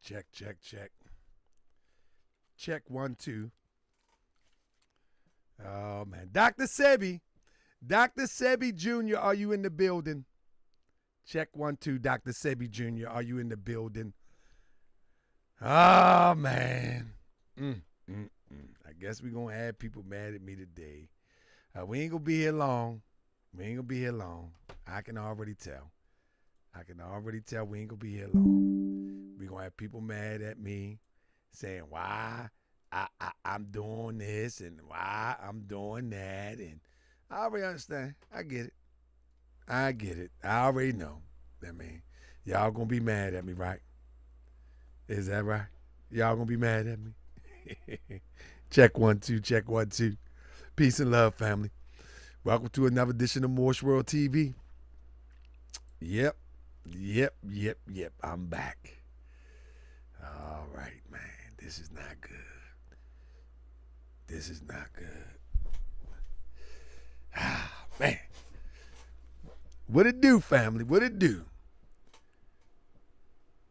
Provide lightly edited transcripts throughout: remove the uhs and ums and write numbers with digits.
Check, check, check. Check 1, 2. Oh, man. Dr. Sebi. Dr. Sebi Jr., are you in the building? Check 1, 2. Dr. Sebi Jr., are you in the building? Oh, man. I guess we're going to have people mad at me today. We ain't going to be here long. I can already tell. We ain't going to be here long. We're going to have people mad at me saying why I'm doing this and why I'm doing that. And I already understand. I get it. I already know. I mean, y'all going to be mad at me, right? Is that right? Y'all going to be mad at me? Check 1, 2. Check 1, 2. Peace and love, family. Welcome to another edition of Moorish World TV. Yep. I'm back. All right, man. This is not good. Ah, man. What it do, family? What it do?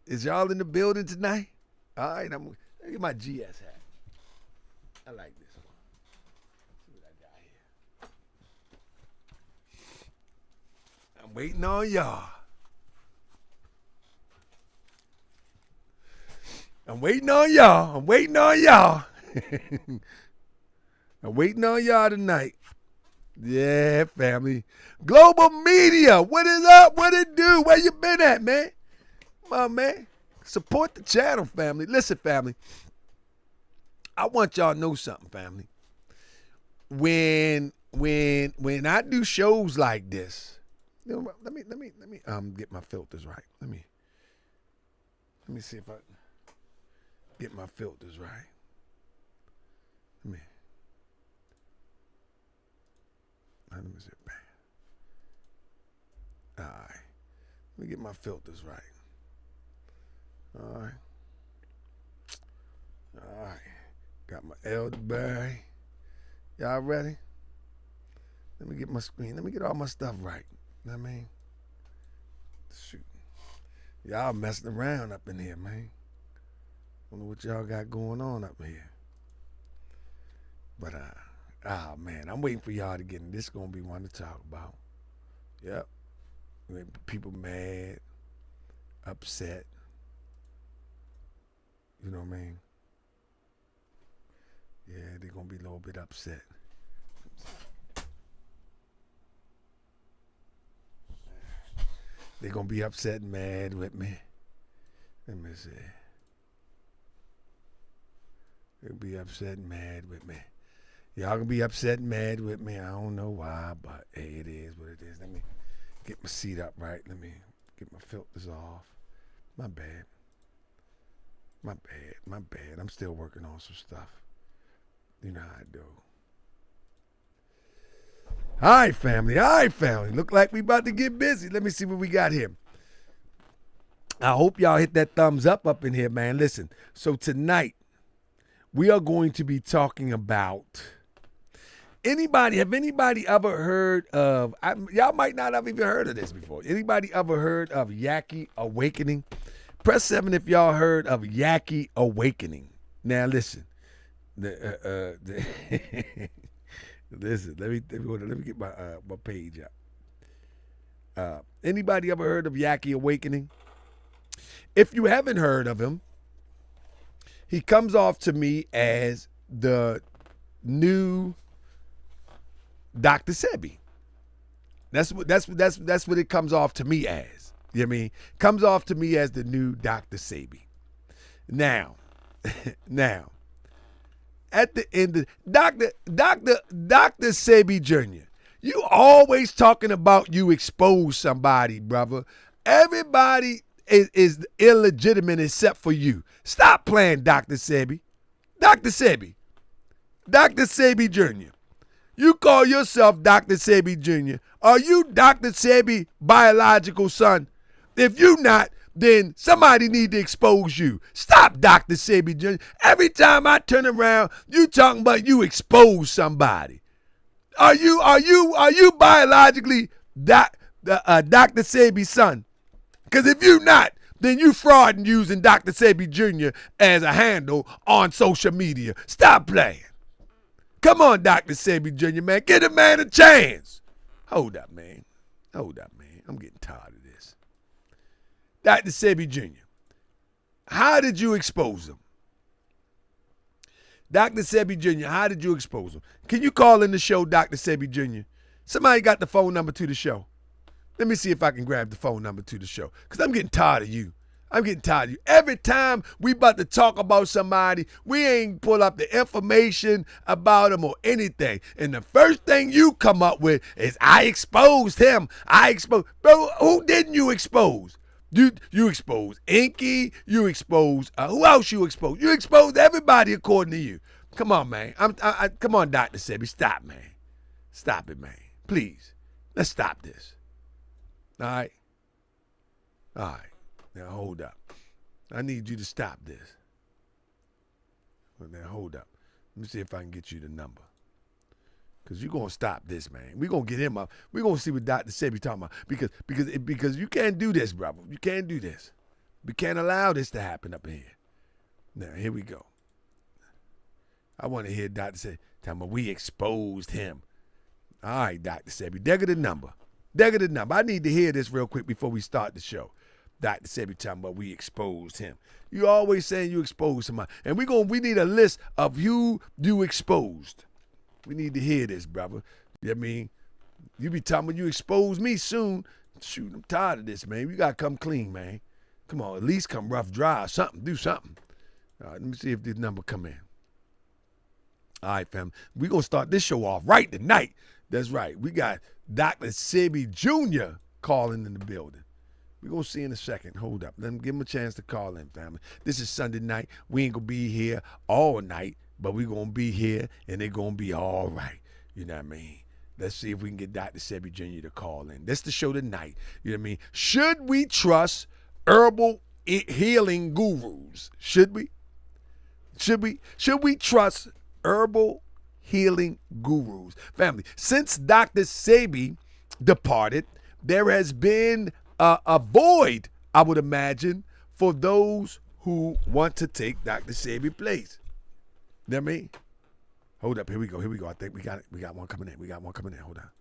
Is y'all in the building tonight? All right, I'm gonna get my GS hat. I like this one. See what I got here. I'm waiting on y'all. I'm waiting on y'all tonight. Yeah, family. Global media. What is up? What it do? Where you been at, man? Come on, man. Support the channel, family. Listen, family. I want y'all to know something, family. When I do shows like this, let me get my filters right. Let me see if I get my filters right. Let me sit back. All right. Let me get my filters right. All right. Got my elderberry. Y'all ready? Let me get my screen. Let me get all my stuff right. You know what I mean? Shoot. Y'all messing around up in here, man. I don't know what y'all got going on up here. But, man, I'm waiting for y'all to get in. This is going to be one to talk about. Yep. People mad, upset. You know what I mean? Yeah, they're going to be a little bit upset. They're going to be upset and mad with me. Let me see. They'll be upset and mad with me. Y'all gonna be upset and mad with me. I don't know why, but hey, it is what it is. Let me get my seat up right. Let me get my filters off. My bad. I'm still working on some stuff. You know how I do. All right, family. Look like we about to get busy. Let me see what we got here. I hope y'all hit that thumbs up in here, man. Listen, so tonight we are going to be talking about have anybody ever heard of, y'all might not have even heard of this before. Anybody ever heard of Yahki Awakening? Press 7 if y'all heard of Yahki Awakening. Now listen, listen. Let me get my page up. Anybody ever heard of Yahki Awakening? If you haven't heard of him, he comes off to me as the new Dr. Sebi. That's what it comes off to me as. You know what I mean? Comes off to me as the new Dr. Sebi. Now, at the end of Dr. Sebi Jr., you always talking about you expose somebody, brother. Everybody is illegitimate except for you. Stop playing, Dr. Sebi. Dr. Sebi Jr. You call yourself Dr. Sebi Jr. Are you Dr. Sebi biological son? If you not, then somebody need to expose you. Stop, Dr. Sebi Jr. Every time I turn around, you talking about you expose somebody. Are you biologically Dr. Sebi's son? Because if you not, then you frauding using Dr. Sebi Jr. as a handle on social media. Stop playing. Come on, Dr. Sebi Jr., man. Give the man a chance. Hold up, man. Hold up, man. I'm getting tired of this. Dr. Sebi Jr., how did you expose him? Dr. Sebi Jr., how did you expose him? Can you call in the show, Dr. Sebi Jr.? Somebody got the phone number to the show. Let me see if I can grab the phone number to the show, because I'm getting tired of you. I'm getting tired of you. Every time we about to talk about somebody, we ain't pull up the information about them or anything. And the first thing you come up with is, I exposed him. Bro, who didn't you expose? You exposed Inky. You exposed, who else you exposed? You exposed everybody according to you. Come on, man. Come on, Dr. Sebi. Stop, man. Stop it, man. Please. Let's stop this. All right? All right. Now, hold up. I need you to stop this. Now, hold up. Let me see if I can get you the number. Because you're going to stop this, man. We're going to get him up. We're going to see what Dr. Sebi talking about. Because you can't do this, brother. You can't do this. We can't allow this to happen up in here. Now, here we go. I want to hear Dr. Sebi talking about we exposed him. All right, Dr. Sebi. There go the number. I need to hear this real quick before we start the show. Dr. Sebi talking about we exposed him. You always saying you exposed somebody. And we need a list of who you exposed. We need to hear this, brother. You know what I mean? You be talking about you expose me soon. Shoot, I'm tired of this, man. You got to come clean, man. Come on, at least come rough, dry or something. Do something. All right, let me see if this number come in. All right, fam. We're going to start this show off right tonight. That's right. We got Dr. Sebi Jr. calling in the building. We're going to see in a second. Hold up. Let him give him a chance to call in, family. This is Sunday night. We ain't going to be here all night. But we're going to be here, and they're going to be all right. You know what I mean? Let's see if we can get Dr. Sebi Jr. to call in. That's the show tonight. You know what I mean? Should we trust herbal healing gurus? Should we? Should we trust herbal healing gurus? Family, since Dr. Sebi departed, there has been a void, I would imagine, for those who want to take Dr. Sebi's place. You know what I mean? Hold up. Here we go. I think we got it. We got one coming in. Hold up.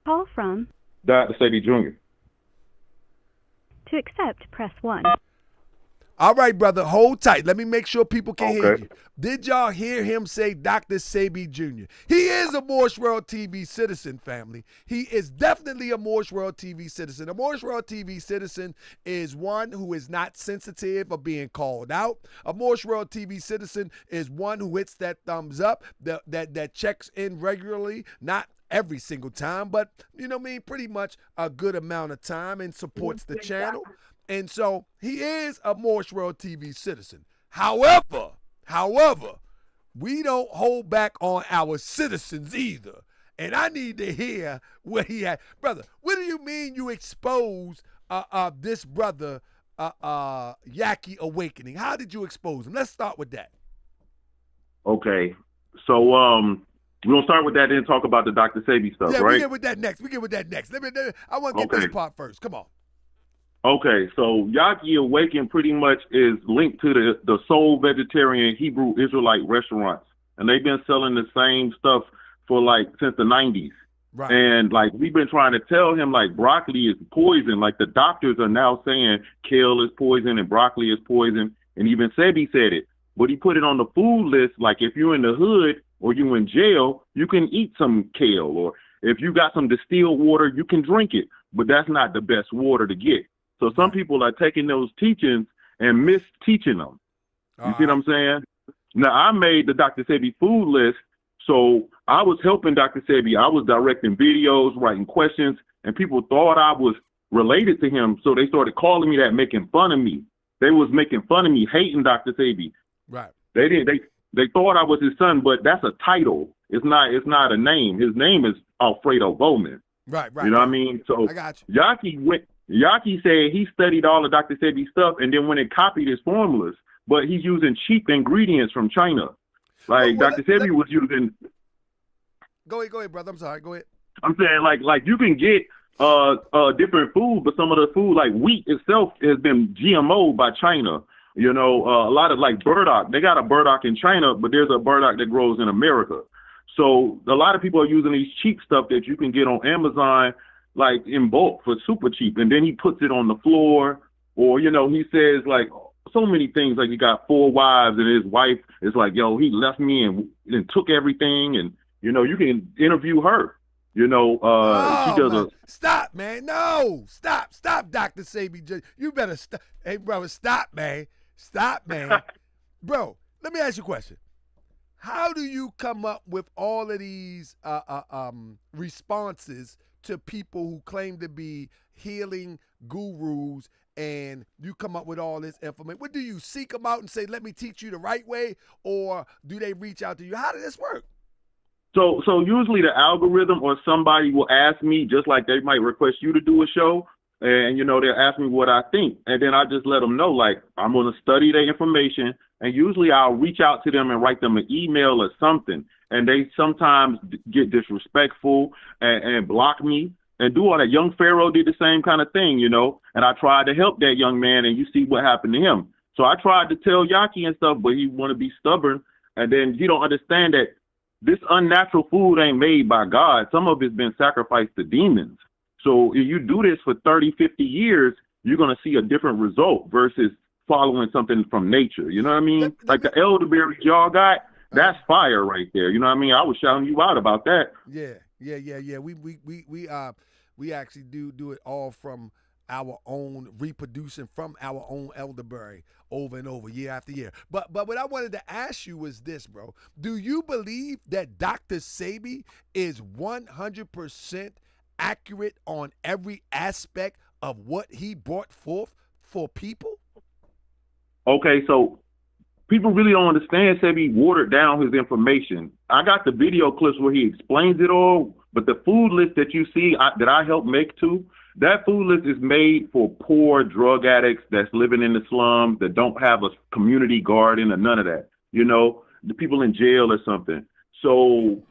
Call from Dr. Sebi Jr. To accept, press 1. All right, brother. Hold tight. Let me make sure people can hear Okay. you. Did y'all hear him say Dr. Sebi Jr.? He is a Moorish World TV citizen, family. He is definitely a Moorish World TV citizen. A Moorish World TV citizen is one who is not sensitive of being called out. A Moorish World TV citizen is one who hits that thumbs up, that checks in regularly, not every single time, but, you know what I mean, pretty much a good amount of time, and supports the channel. And so he is a Moorish World TV citizen. However, we don't hold back on our citizens either. And I need to hear what he had. Brother, what do you mean you expose this brother, Yahki Awakening? How did you expose him? Let's start with that. Okay. So we're going to start with that, then talk about the Dr. Sebi stuff, right? We get with that next. I want to get this part first. Come on. Okay, so Yahki Awakening pretty much is linked to the Soul Vegetarian Hebrew Israelite restaurants. And they've been selling the same stuff for since the 90s. Right. And we've been trying to tell him broccoli is poison. The doctors are now saying kale is poison and broccoli is poison. And even Sebi said it. But he put it on the food list. If you're in the hood or you're in jail, you can eat some kale. Or if you got some distilled water, you can drink it. But that's not the best water to get. So some people are taking those teachings and misteaching them. You see what I'm saying? Now, I made the Dr. Sebi food list, so I was helping Dr. Sebi. I was directing videos, writing questions, and people thought I was related to him, so they started calling me that, making fun of me. They was making fun of me, hating Dr. Sebi. Right. They thought I was his son, but that's a title. It's not a name. His name is Alfredo Bowman. Right. You know what I mean? So I got you. Yahki said he studied all of Dr. Sebi's stuff and then went and copied his formulas, but he's using cheap ingredients from China. Dr. Sebi was using. Go ahead, brother. I'm sorry. Go ahead. I'm saying you can get different food, but some of the food, like wheat itself, has been GMO by China. You know, a lot of like burdock. They got a burdock in China, but there's a burdock that grows in America. So a lot of people are using these cheap stuff that you can get on Amazon, like in bulk for super cheap. And then he puts it on the floor, or, you know, he says like so many things, like he got 4 wives and his wife is like, yo, he left me and took everything. And, you know, you can interview her. You know, she does man. Stop, man. No, stop, Dr. Sebi. You better stop. Hey, brother, stop, man. Stop, man. Bro, let me ask you a question. How do you come up with all of these responses to people who claim to be healing gurus, and you come up with all this information? What do you seek them out and say, let me teach you the right way, or do they reach out to you? How does this work? So usually the algorithm or somebody will ask me, just like they might request you to do a show, and, you know, they'll ask me what I think. And then I just let them know, like, I'm going to study their information. And usually I'll reach out to them and write them an email or something. And they sometimes get disrespectful and block me and do all that. Young Pharaoh did the same kind of thing, you know, and I tried to help that young man, and you see what happened to him. So I tried to tell Yahki and stuff, but he want to be stubborn. And then he don't understand that this unnatural food ain't made by God. Some of it's been sacrificed to demons. So if you do this for 30, 50 years, you're going to see a different result versus following something from nature. You know what I mean? Like the elderberry y'all got, that's fire right there. You know what I mean? I was shouting you out about that. Yeah. We actually do it all from our own, reproducing from our own elderberry over and over, year after year. But what I wanted to ask you was this, bro. Do you believe that Dr. Sebi is 100% accurate on every aspect of what he brought forth for people? Okay, so people really don't understand Sebi watered down his information. I got the video clips where he explains it all, but the food list that you see that I helped make too, that food list is made for poor drug addicts that's living in the slums, that don't have a community garden or none of that. You know, the people in jail or something. So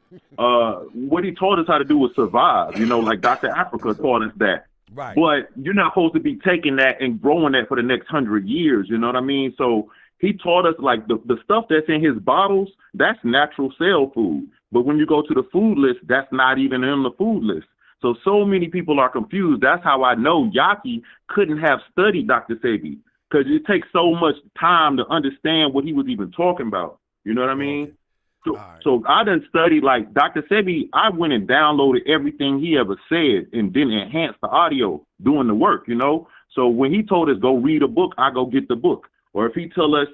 what he taught us how to do was survive, you know, like Dr. Africa taught us that. Right. But you're not supposed to be taking that and growing that for the next 100 years, you know what I mean? So he taught us, like, the stuff that's in his bottles, that's natural cell food. But when you go to the food list, that's not even in the food list. So many people are confused. That's how I know Yahki couldn't have studied Dr. Sebi, because it takes so much time to understand what he was even talking about. You know what I mean? Okay. So I done studied, like Dr. Sebi, I went and downloaded everything he ever said and then enhanced the audio doing the work, you know? So when he told us go read a book, I go get the book. Or if he tell us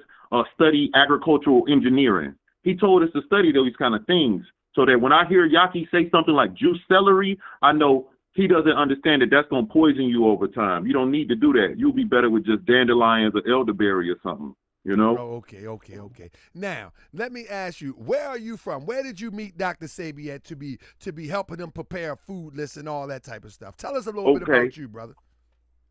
study agricultural engineering, he told us to study those kind of things, so that when I hear Yahki say something like juice celery, I know he doesn't understand that that's going to poison you over time. You don't need to do that. You'll be better with just dandelions or elderberry or something. You know? Oh, okay. Now, let me ask you, where are you from? Where did you meet Dr. Sebi at to be helping them prepare food lists and all that type of stuff? Tell us a little bit about you, brother.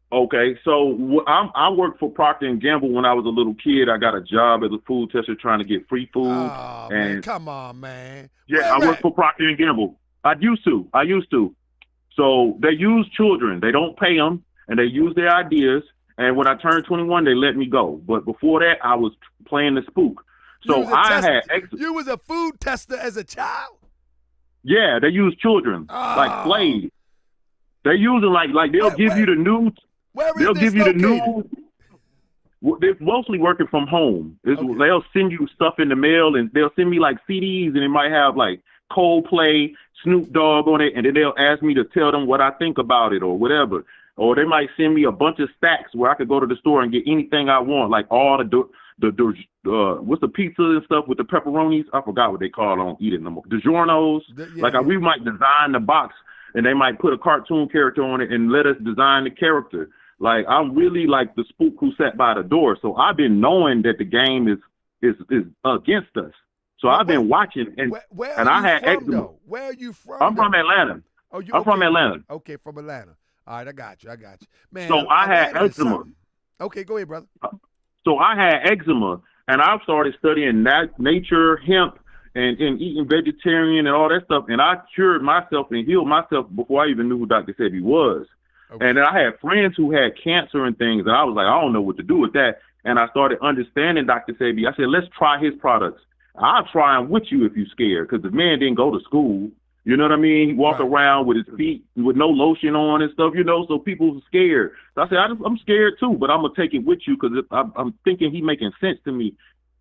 Okay, so I worked for Procter & Gamble when I was a little kid. I got a job as a food tester trying to get free food. Oh, man, come on, man. Yeah, I worked for Procter & Gamble. I used to. So they use children. They don't pay them, and they use their ideas. And when I turned 21, they let me go. But before that, I was playing the spook. So you was a food tester as a child? Yeah, they use children like slaves. They're using like they'll give you the news. They'll give you the news. They're mostly working from home. They'll send you stuff in the mail, and they'll send me like CDs, and it might have like Coldplay, Snoop Dogg on it, and then they'll ask me to tell them what I think about it or whatever. Or they might send me a bunch of stacks where I could go to the store and get anything I want, like all the what's the pizza and stuff with the pepperonis? I forgot what they call it. I don't eat it no more. DiGiorno's. We might design the box, and they might put a cartoon character on it and let us design the character. Like, I'm really like the spook who sat by the door. So I've been knowing that the game is against us. So I've been watching, and I had eczema. Where are you from? I'm from Atlanta. I'm from Atlanta. Okay, from Atlanta. All right, I got you. Man, so I had eczema. Okay, go ahead, brother. So I had eczema, and I started studying nature, hemp, and eating vegetarian and all that stuff. And I cured myself and healed myself before I even knew who Dr. Sebi was. Okay. And I had friends who had cancer and things, and I was like, I don't know what to do with that. And I started understanding Dr. Sebi. I said, let's try his products. I'll try them with you if you're scared, because the man didn't go to school. You know what I mean? He walked around with his feet with no lotion on and stuff, you know, so people were scared. So I said, I'm scared too, but I'm going to take it with you because I'm thinking he's making sense to me.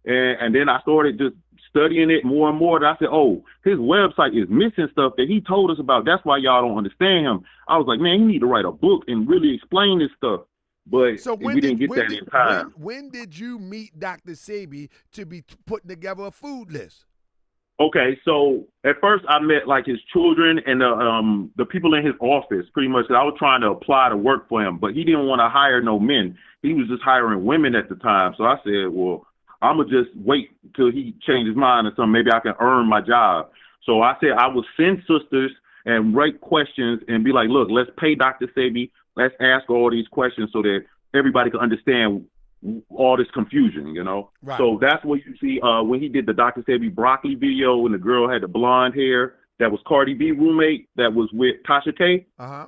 And then I started just studying it more and more. And I said, oh, his website is missing stuff that he told us about. That's why y'all don't understand him. I was like, man, you need to write a book and really explain this stuff. But we didn't get that in time. When did you meet Dr. Sebi to be putting together a food list? Okay, so at first I met like his children and the people in his office, pretty much. I was trying to apply to work for him, but he didn't want to hire no men. He was just hiring women at the time. So I said, well, I'm going to just wait till he changes his mind or something. Maybe I can earn my job. So I said I would send sisters and write questions and be like, look, let's pay Dr. Sebi. Let's ask all these questions so that everybody can understand all this confusion, you know? Right. So that's what you see when he did the Dr. Sebi broccoli video when the girl had the blonde hair that was Cardi B roommate that was with Tasha K. Uh-huh.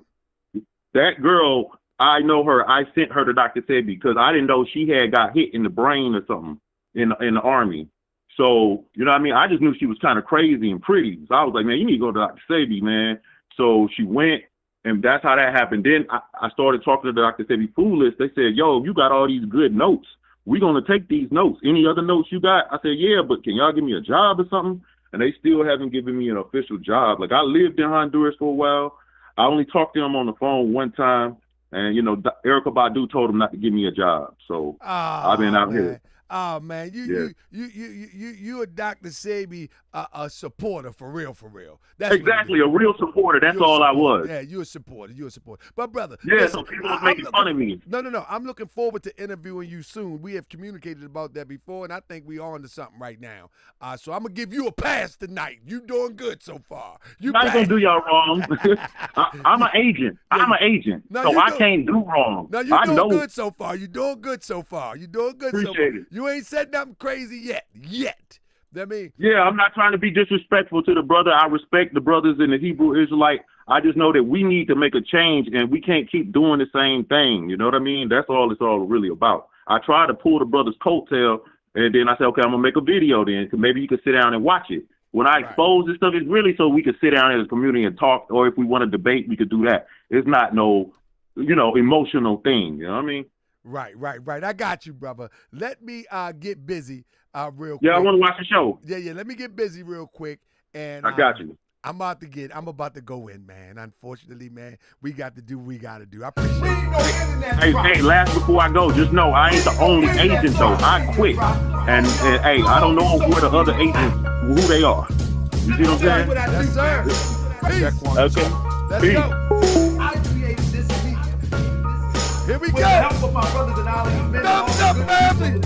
That girl, I know her. I sent her to Dr. Sebi because I didn't know she had got hit in the brain or something in the Army. So, you know what I mean? I just knew she was kind of crazy and pretty. So I was like, man, you need to go to Dr. Sebi, man. So she went. And that's how that happened. Then I started talking to the Dr. Sebi food list. They said, yo, you got all these good notes. We're going to take these notes. Any other notes you got? I said, yeah, but can y'all give me a job or something? And they still haven't given me an official job. Like, I lived in Honduras for a while. I only talked to them on the phone one time. And, you know, Erykah Badu told him not to give me a job. So I've been out here. Oh man, you a Dr. Sebi a supporter for real. That's exactly a real supporter. That's all I was. Yeah, you a supporter. But brother, yeah. Listen, so people are making fun of me. No. I'm looking forward to interviewing you soon. We have communicated about that before, and I think we on to something right now. So I'm gonna give you a pass tonight. You doing good so far. I ain't gonna do y'all wrong. I'm an agent. Yeah, I'm an agent, so I can't do wrong. No, you're doing good so far. You're doing good so far. Appreciate it. You ain't said nothing crazy yet. That mean? Yeah, I'm not trying to be disrespectful to the brother. I respect the brothers in the Hebrew Israelite. I just know that we need to make a change, and we can't keep doing the same thing. You know what I mean? That's all it's all really about. I try to pull the brother's coattail, and then I say, okay, I'm going to make a video then. Maybe you can sit down and watch it. When I expose this stuff, it's really so we can sit down as a community and talk, or if we want to debate, we could do that. It's not no, emotional thing. You know what I mean? Right. I got you, brother. Let me get busy real quick. Yeah, I want to watch the show. Yeah. Let me get busy real quick. And I got you. I'm about to go in, man. Unfortunately, man, we got to do what we got to do. I appreciate it. Hey, last before I go, just know I ain't the only agent, though. I quit. And hey, I don't know where the other agents, who they are. You see what I'm saying? Yes, sir. Peace. Okay. Let's go. I created this meeting. Here we go. Thumbs up, family.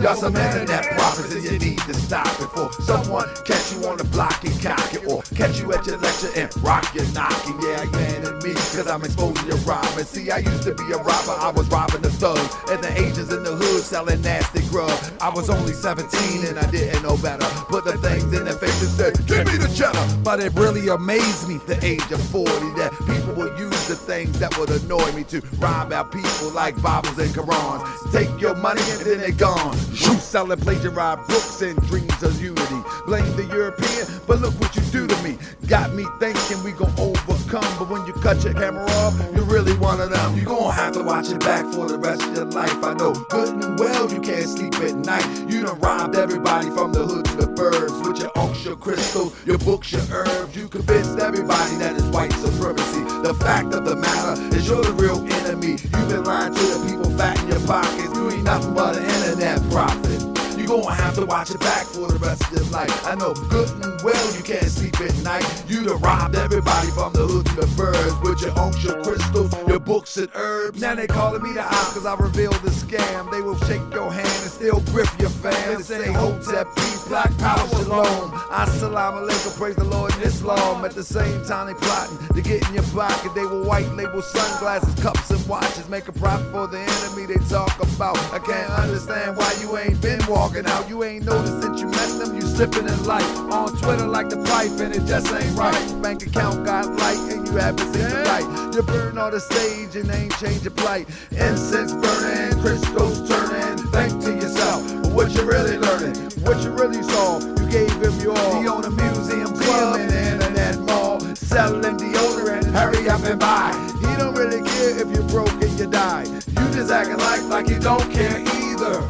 Y'all some internet prophets and you need to stop it for someone catch you on the block and cock it, or catch you at your lecture and rock your knocking. Yeah, you and me, cause I'm exposing your rhyme. And see, I used to be a robber, I was robbing the thugs and the agents in the hood selling nasty grub. I was only 17 and I didn't know better. Put the things in their face and said, give me the cheddar. But it really amazed me, the age of 40, that people would use the things that would annoy me to rob our people like Bibles and Qurans. Take your money and then they're gone. You selling plagiarized books and dreams of unity. Blame the European, but look what you do to me. Got me thinking we gon' overcome, but when you cut your camera off, you're really one of them. You gon' have to watch it back for the rest of your life. I know good and well you can't sleep at night. You done robbed everybody from the hood to the burbs with your unks, your crystals, your books, your herbs. You convinced everybody that it's white supremacy. The fact of the matter is you're the real enemy. You've been lying to the people fat in your pockets. You ain't nothing but an internet prophet. You gon' have to watch it back for the rest of your life. I know good and well you can't sleep at night. You done robbed everybody from the hood to the birds with your unks, your crystals, your books and herbs. Now they calling me the op cause I revealed the scam. They will shake your hand and still grip your fam. They say Hotep, peace, black power, shalom. Assalamu alaikum, praise the Lord in Islam. At the same time they plotting to get in your pocket. They will white label sunglasses, cups and watches. Make a profit for the enemy they talk about. I can't understand why you ain't been walking out. You ain't ain't noticed since you met them, you slipping in life. On Twitter like the pipe and it just ain't right. Bank account got light and you haven't seen the light. You burn all the sage and ain't change your plight. Incense burning, crystals turning. Think to yourself, what you really learning? What you really saw? You gave him your all. He own a museum club in the internet mall. Selling deodorant, hurry up and buy. He don't really care if you're broke and you die. You just acting like you don't care either.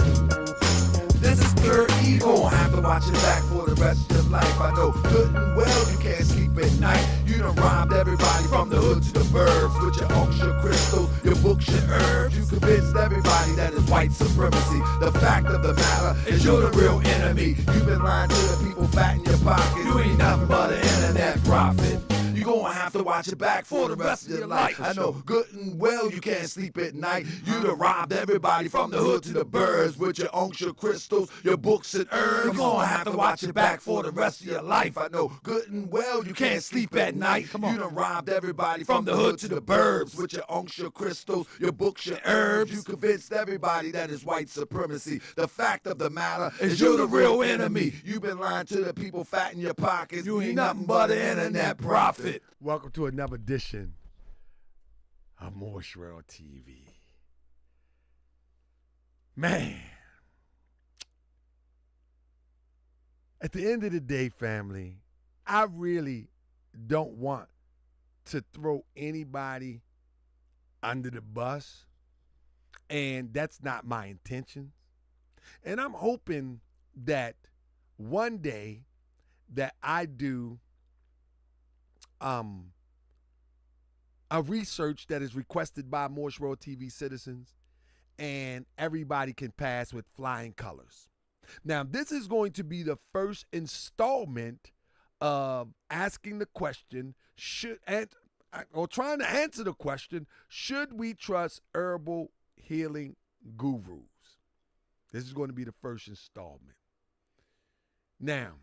This is pure evil. Gonna have to watch your back for the rest of your life. I know good and well you can't sleep at night. You done robbed everybody from the hood to the burbs with your unks, your crystals, your books, your herbs. You convinced everybody that it's white supremacy. The fact of the matter is you're the real enemy. You've been lying to the people fat in your pocket. You ain't nothing but an internet prophet. You gonna have to watch your back for the rest of your life. I know good and well you can't sleep at night. You done robbed everybody from the hood to the birds with your unks, your crystals, your books and herbs. You gonna have to watch your back for the rest of your life. I know good and well you can't sleep at night. You done robbed everybody from the hood to the burbs with your unks, your crystals, your books, your herbs. You convinced everybody that it's white supremacy. The fact of the matter is you're the real enemy. You've been lying to the people fat in your pockets. You ain't nothing but an internet prophet. Welcome to another edition of Moorish World TV. Man, at the end of the day, family, I really don't want to throw anybody under the bus, and that's not my intention. And I'm hoping that one day that I do a research that is requested by Moorish World TV citizens, and everybody can pass with flying colors. Now, this is going to be the first installment of asking the question, trying to answer the question, should we trust herbal healing gurus? This is going to be the first installment. Now,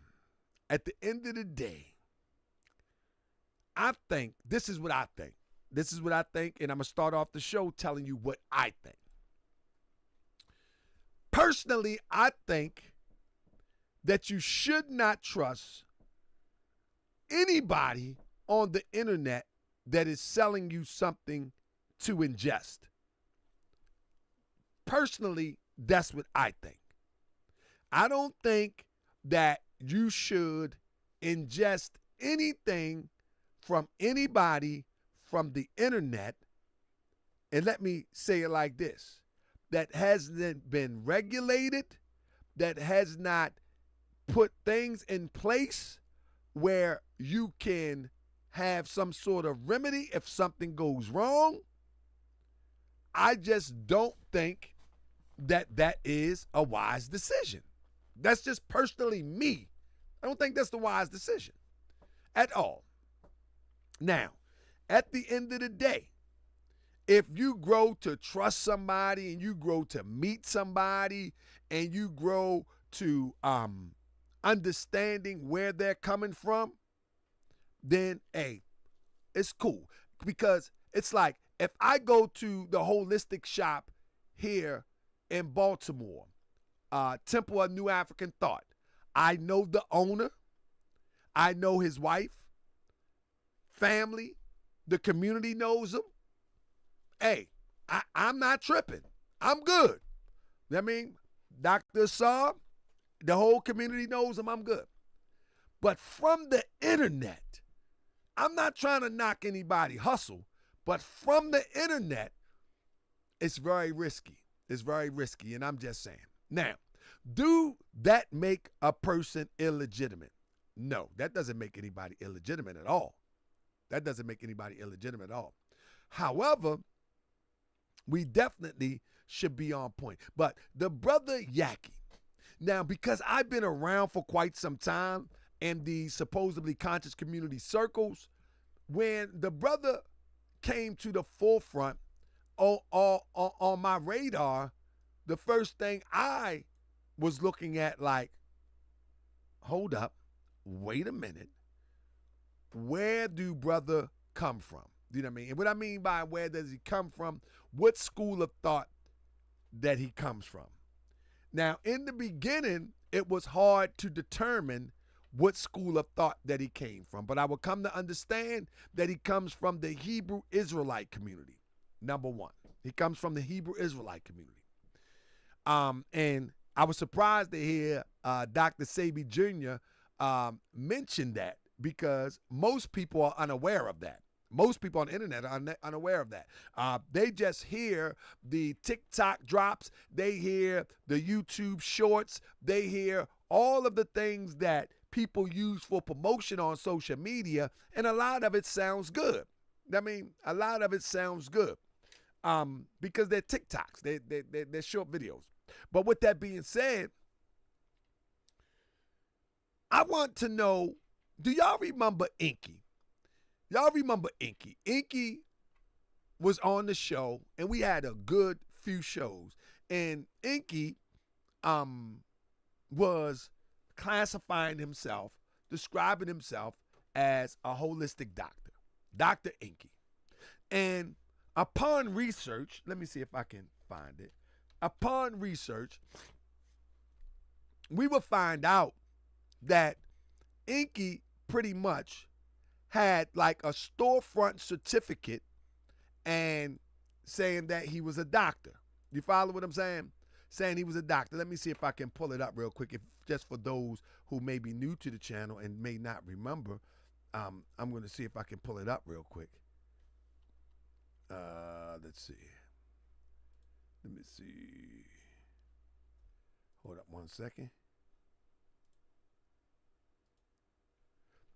at the end of the day, this is what I think, and I'm going to start off the show telling you what I think. Personally, I think that you should not trust anybody on the internet that is selling you something to ingest. Personally, that's what I think. I don't think that you should ingest anything from anybody from the internet, and let me say it like this, that hasn't been regulated, that has not put things in place where you can have some sort of remedy if something goes wrong. I just don't think that that is a wise decision. That's just personally me. I don't think that's the wise decision at all. Now, at the end of the day, if you grow to trust somebody and you grow to meet somebody and you grow to understanding where they're coming from, then, hey, it's cool. Because it's like if I go to the holistic shop here in Baltimore, Temple of New African Thought, I know the owner, I know his wife, family, the community knows him. Hey, I'm not tripping. I'm good. I mean, Dr. Saab, the whole community knows him. I'm good. But from the internet, I'm not trying to knock anybody hustle, but from the internet, it's very risky. It's very risky, and I'm just saying. Now, do that make a person illegitimate? No, that doesn't make anybody illegitimate at all. That doesn't make anybody illegitimate at all. However, we definitely should be on point. But the brother Yahki, now because I've been around for quite some time in the supposedly conscious community circles, when the brother came to the forefront on my radar, the first thing I was looking at, like, hold up, wait a minute. Where do brother come from? You know what I mean? And what I mean by where does he come from? What school of thought that he comes from? Now, in the beginning, it was hard to determine what school of thought that he came from. But I will come to understand that he comes from the Hebrew Israelite community, number one. He comes from the Hebrew Israelite community. And I was surprised to hear Dr. Sebi Jr. Mention that, because most people are unaware of that. Most people on the internet are unaware of that. They just hear the TikTok drops. They hear the YouTube shorts. They hear all of the things that people use for promotion on social media, and a lot of it sounds good. I mean, a lot of it sounds good because they're TikToks. They're short videos. But with that being said, I want to know, do y'all remember Inky? Y'all remember Inky? Inky was on the show, and we had a good few shows. And Inky was classifying himself, describing himself as a holistic doctor, Dr. Inky. And upon research, let me see if I can find it. Upon research, we will find out that Inky pretty much had like a storefront certificate and saying that he was a doctor. You follow what I'm saying? Saying he was a doctor. Let me see if I can pull it up real quick. If just for those who may be new to the channel and may not remember, I'm going to see if I can pull it up real quick. Let's see. Let me see. Hold up one second.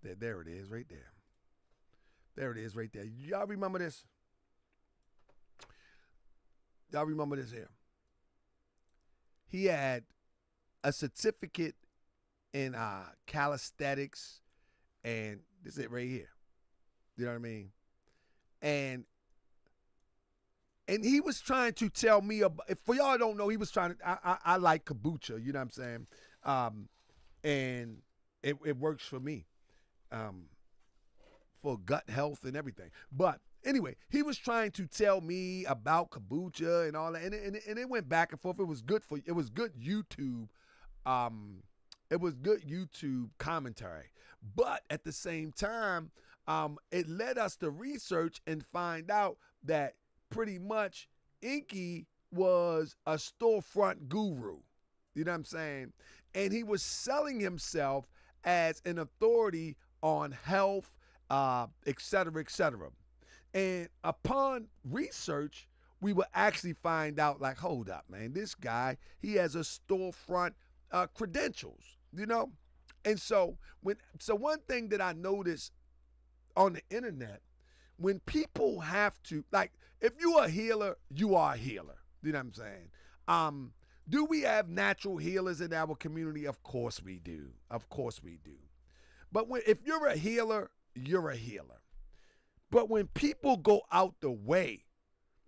There it is right there. There it is right there. Y'all remember this? Y'all remember this here? He had a certificate in calisthenics, and this is it right here. You know what I mean? And he was trying to tell me about, if for y'all don't know, he was trying to, I like kombucha, you know what I'm saying? And it works for me, for gut health and everything. But anyway, he was trying to tell me about kombucha and all that, and it went back and forth. It was good YouTube. It was good YouTube commentary. But at the same time, it led us to research and find out that pretty much Inky was a storefront guru. You know what I'm saying? And he was selling himself as an authority on health, et cetera, et cetera. And upon research, we would actually find out, like, hold up, man, this guy, he has a storefront credentials, you know? And so one thing that I noticed on the internet, when people have to, like, if you're a healer, you are a healer. You know what I'm saying? Do we have natural healers in our community? Of course we do. Of course we do. But if you're a healer, you're a healer. But when people go out the way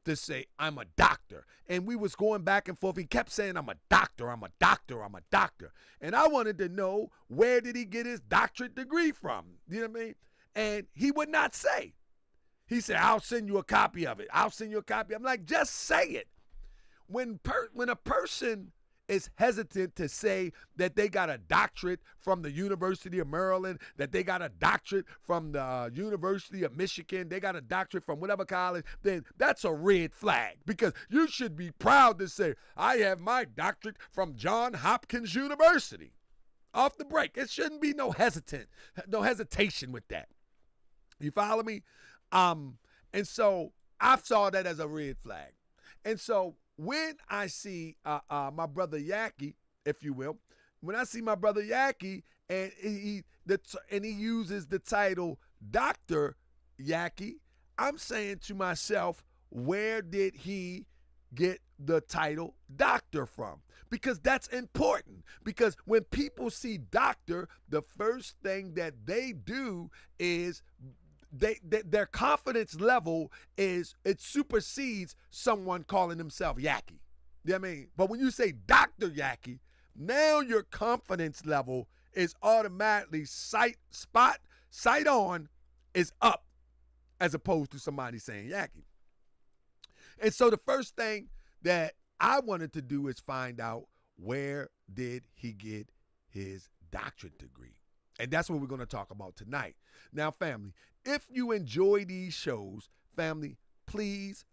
to say, I'm a doctor, and we was going back and forth, he kept saying, I'm a doctor, I'm a doctor, I'm a doctor. And I wanted to know, where did he get his doctorate degree from? You know what I mean? And he would not say. He said, I'll send you a copy of it. I'll send you a copy. I'm like, just say it. When a person is hesitant to say that they got a doctorate from the University of Maryland, that they got a doctorate from the University of Michigan, they got a doctorate from whatever college, then that's a red flag, because you should be proud to say, I have my doctorate from Johns Hopkins University. Off the break. It shouldn't be no hesitation with that. You follow me? And so I saw that as a red flag. And so when I see my brother Yahki, if you will, when I see my brother Yahki and he uses the title Dr. Yahki, I'm saying to myself, where did he get the title doctor from? Because that's important. Because when people see doctor, the first thing that they do is their confidence level is, it supersedes someone calling themselves Yahki. You know what I mean? But when you say Dr. Yahki, now your confidence level is automatically sight on is up, as opposed to somebody saying Yahki. And so the first thing that I wanted to do is find out, where did he get his doctorate degree? And that's what we're going to talk about tonight. Now, family, if you enjoy these shows, family, please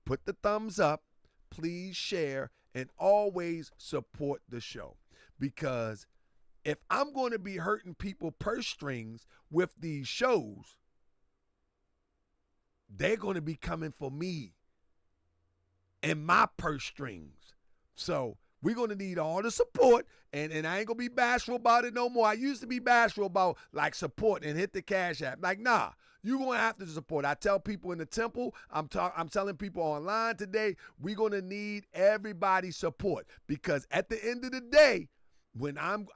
put the thumbs up, please share, and always support the show. Because if I'm going to be hurting people purse strings with these shows, they're going to be coming for me and my purse strings. So we're going to need all the support, and I ain't going to be bashful about it no more. I used to be bashful about, like, support and hit the Cash App. Like, nah, you're going to have to support. I tell people in the temple, I'm telling people online today, we're going to need everybody's support, because at the end of the day, when I'm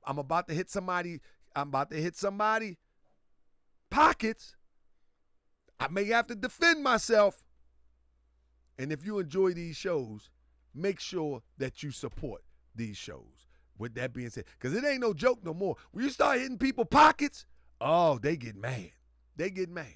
about to hit somebody, pockets, I may have to defend myself. And if you enjoy these shows, make sure that you support these shows. With that being said, because it ain't no joke no more. When you start hitting people pockets, oh, they get mad. They get mad.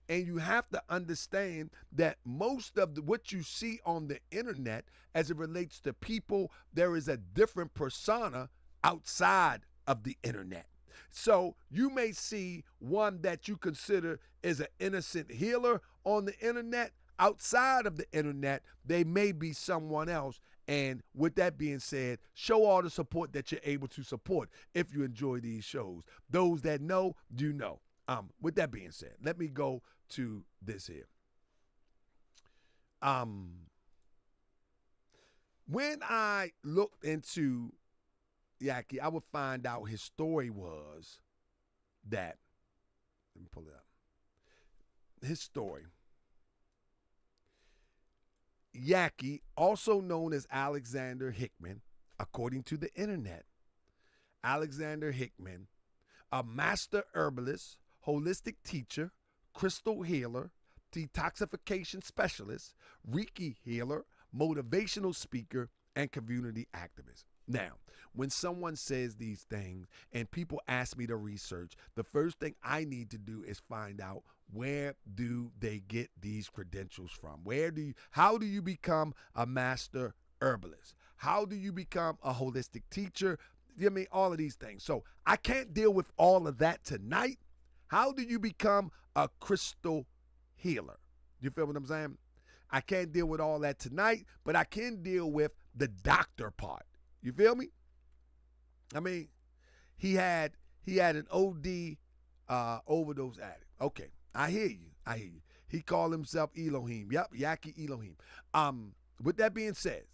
And you have to understand that most of what you see on the internet, as it relates to people, there is a different persona outside of the internet. So you may see one that you consider is an innocent healer on the internet. Outside of the internet, they may be someone else. And with that being said, show all the support that you're able to support if you enjoy these shows. Those that know, you know. With that being said, let me go to this here. When I looked into Yahki, I would find out his story was that, let me pull it up. His story. Yahki, also known as Alexander Hickman, according to the internet. Alexander Hickman, a master herbalist, holistic teacher, crystal healer, detoxification specialist, Reiki healer, motivational speaker, and community activist. Now, when someone says these things and people ask me to research, the first thing I need to do is find out, where do they get these credentials from? How do you become a master herbalist? How do you become a holistic teacher? I mean, all of these things. So I can't deal with all of that tonight. How do you become a crystal healer? You feel what I'm saying? I can't deal with all that tonight, but I can deal with the doctor part. You feel me? I mean, he had an OD overdose addict. Okay, I hear you. He called himself Elohim. Yep, Yahki Elohim. With that being said,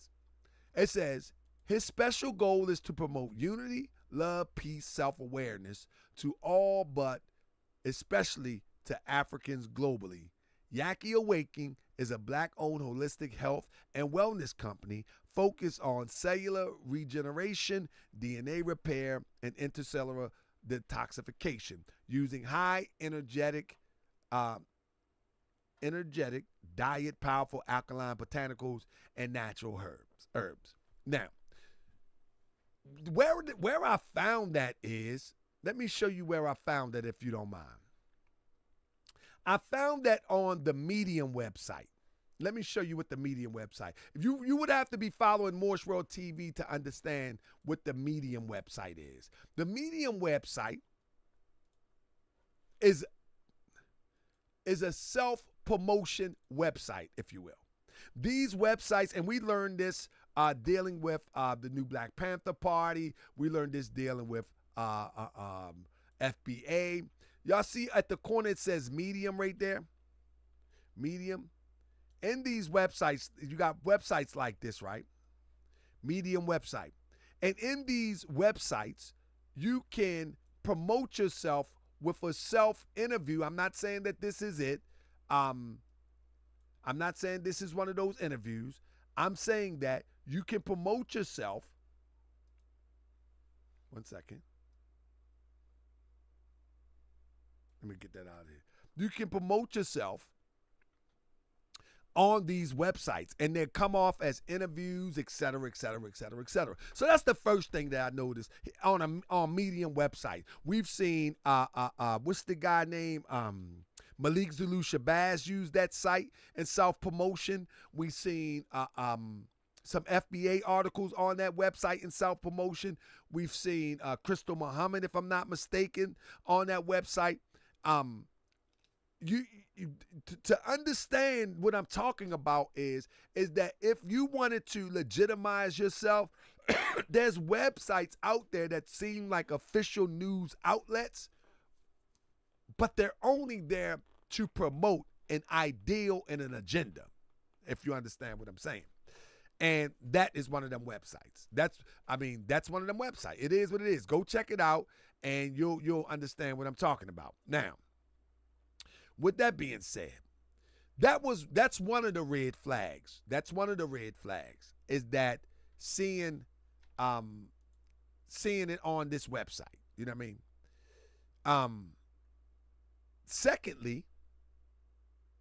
it says his special goal is to promote unity, love, peace, self-awareness to all, but especially to Africans globally. Yahki Awakening is a Black-owned holistic health and wellness company focused on cellular regeneration, DNA repair, and intercellular detoxification using high energetic diet, powerful alkaline botanicals, and natural herbs. Now, where I found that is, let me show you where I found that, if you don't mind. I found that on the Medium website. Let me show you what the Medium website. If you would have to be following Moorish World TV to understand what the Medium website is. The Medium website is a self-promotion website, if you will. These websites, and we learned this dealing with the new Black Panther Party. We learned this dealing with FBA. Y'all see at the corner it says Medium right there? Medium. In these websites, you got websites like this, right? Medium website. And in these websites, you can promote yourself with a self-interview. I'm not saying that this is it. I'm not saying this is one of those interviews. I'm saying that you can promote yourself. One second. Let me get that out of here. You can promote yourself on these websites, and they come off as interviews, et cetera, et cetera, et cetera, et cetera. So that's the first thing that I noticed on Medium website. We've seen what's the guy named Malik Zulu Shabazz use that site in self-promotion. We've seen some FBA articles on that website in self-promotion. We've seen Crystal Muhammad, if I'm not mistaken, on that website. To understand what I'm talking about is that if you wanted to legitimize yourself, there's websites out there that seem like official news outlets, but they're only there to promote an ideal and an agenda, if you understand what I'm saying. And that is one of them websites. That's one of them websites. It is what it is. Go check it out, and you'll understand what I'm talking about. Now, with that being said, that's one of the red flags. That's one of the red flags, is that seeing it on this website. You know what I mean? Secondly,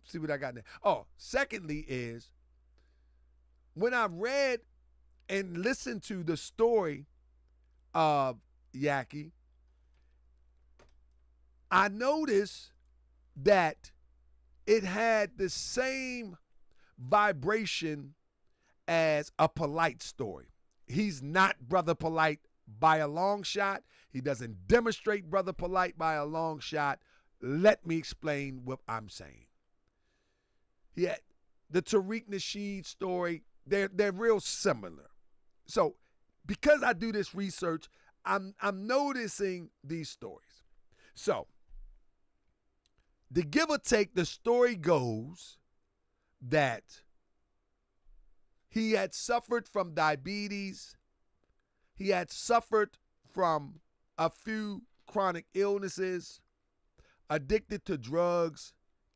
see what I got there. Secondly is, when I read and listened to the story of Yahki, I noticed that it had the same vibration as a Polite story. He's not Brother Polite by a long shot. He doesn't demonstrate Brother Polite by a long shot. Let me explain what I'm saying. Yeah, the Tariq Nasheed story, they're real similar. So because I do this research, I'm noticing these stories. So the give or take, the story goes that he had suffered from diabetes. He had suffered from a few chronic illnesses, addicted to drugs,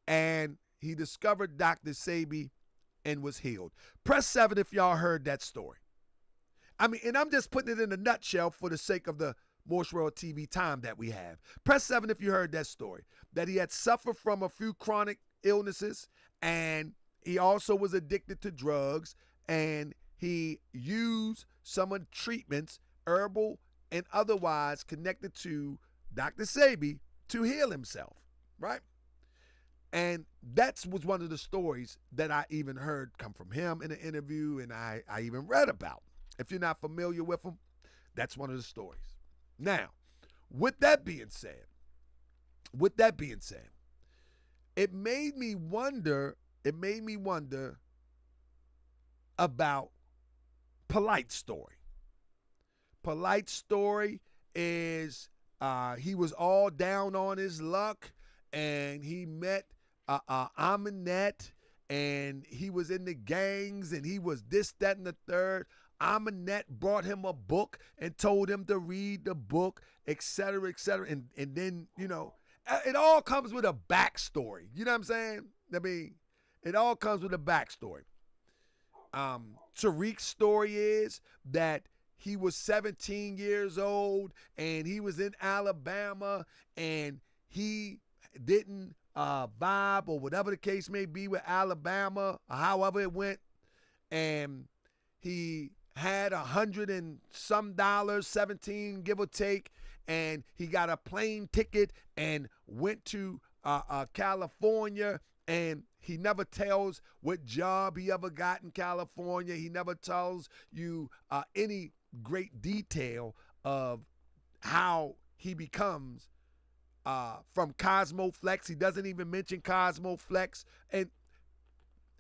and he discovered Dr. Sebi and was healed. Press 7 if y'all heard that story. And I'm just putting it in a nutshell for the sake of the Moorish World TV time that we have. Press 7 if you heard that story, that he had suffered from a few chronic illnesses, and he also was addicted to drugs, and he used some of the treatments, herbal and otherwise, connected to Dr. Sebi to heal himself, right? And that was one of the stories that I even heard come from him in an interview, and I even read about. If you're not familiar with him, that's one of the stories. Now, with that being said, it made me wonder about Polite's story. Polite's story is he was all down on his luck, and he met Aminette, and he was in the gangs, and he was this, that, and the third. Aminette brought him a book and told him to read the book, et cetera, et cetera. And then, it all comes with a backstory. You know what I'm saying? It all comes with a backstory. Tariq's story is that he was 17 years old, and he was in Alabama, and he didn't vibe, or whatever the case may be, with Alabama, or however it went, and he had $100 and some, 17 give or take, and he got a plane ticket and went to California, and he never tells what job he ever got in California. He never tells you any great detail of how he becomes from Cosmoflex. He doesn't even mention Cosmoflex, and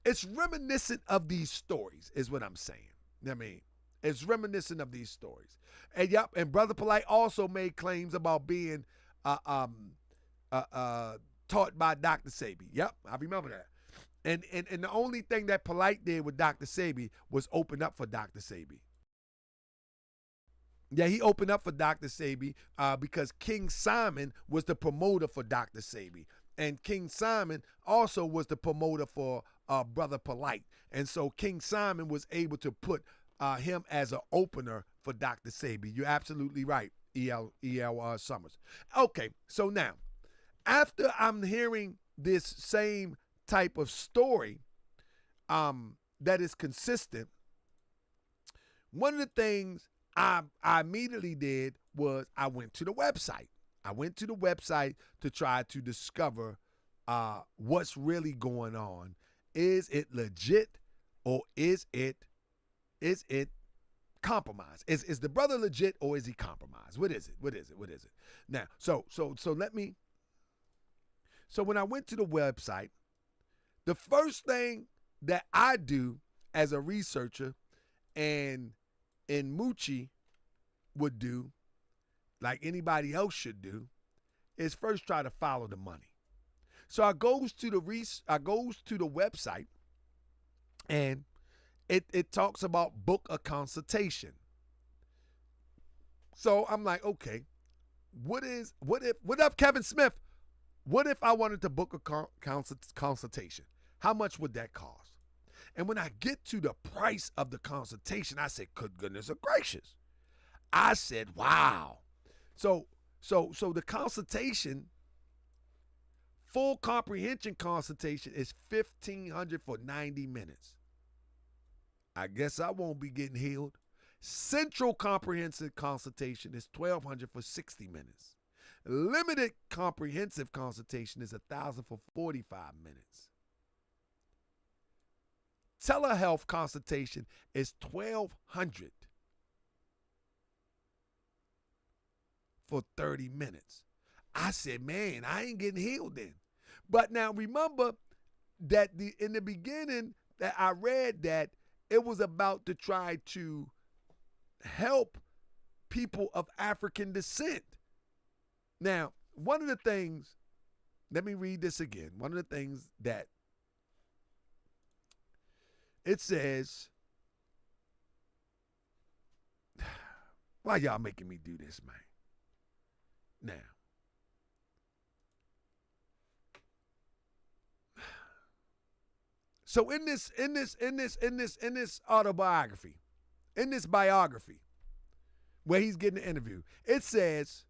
it's reminiscent of these stories, is what I'm saying. It's reminiscent of these stories. And and Brother Polite also made claims about being taught by Dr. Sebi. Yep, I remember that. And the only thing that Polite did with Dr. Sebi was open up for Dr. Sebi. Yeah, he opened up for Dr. Sebi because King Simon was the promoter for Dr. Sebi. And King Simon also was the promoter for Brother Polite. And so King Simon was able to put him as an opener for Dr. Sebi. You're absolutely right, E.L. Summers. Okay, so now, after I'm hearing this same type of story that is consistent, one of the things I immediately did was I went to the website. I went to the website to try to discover what's really going on. Is it legit, or is it is it compromised? Is the brother legit or is he compromised? What is it? Now, so when I went to the website, the first thing that I do as a researcher and Moochie would do, like anybody else should do, is first try to follow the money. So I goes to the website, and it talks about book a consultation. So I'm like, okay, what up, Kevin Smith? What if I wanted to book a consultation? How much would that cost? And when I get to the price of the consultation, I said, good goodness gracious. I said, wow. So the consultation, full comprehension consultation, is $1,500 for 90 minutes. I guess I won't be getting healed. Central comprehensive consultation is $1,200 for 60 minutes. Limited comprehensive consultation is $1,000 for 45 minutes. Telehealth consultation is $1,200 for 30 minutes. I said, man, I ain't getting healed then. But now remember that in the beginning that I read that it was about to try to help people of African descent. Now, one of the things, let me read this again. One of the things that it says, why y'all making me do this, man? Now, so in this autobiography, in this biography, where he's getting an interview, it says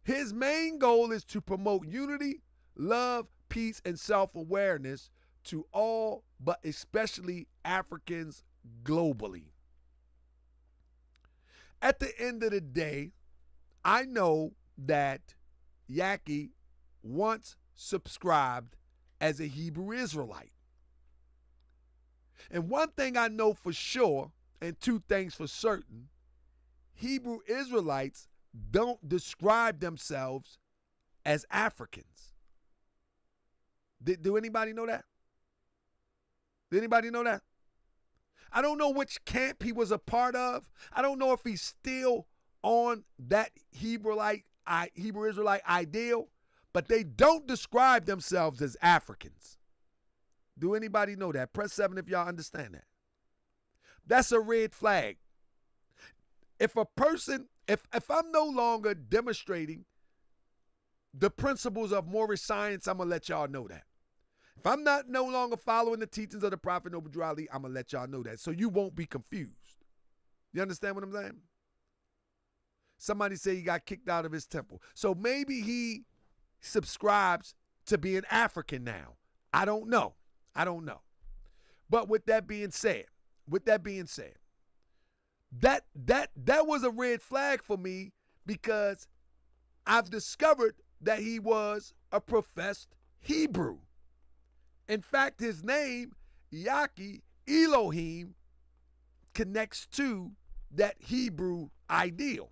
his main goal is to promote unity, love, peace, and self-awareness to all, but especially Africans globally. At the end of the day, I know that Yahki once subscribed as a Hebrew Israelite. And one thing I know for sure, and two things for certain, Hebrew Israelites don't describe themselves as Africans. Do anybody know that? Did anybody know that? I don't know which camp he was a part of. I don't know if he's still on that Hebrew Israelite ideal, but they don't describe themselves as Africans. Do anybody know that? Press 7 if y'all understand that. That's a red flag. If a person, if I'm no longer demonstrating the principles of Moorish science, I'm going to let y'all know that. If I'm not no longer following the teachings of the Prophet Noble Drew Ali, I'm going to let y'all know that so you won't be confused. You understand what I'm saying? Somebody say he got kicked out of his temple. So maybe he subscribes to being African now. I don't know. But with that being said, that was a red flag for me because I've discovered that he was a professed Hebrew. In fact, his name, Yahki Elohim, connects to that Hebrew ideal.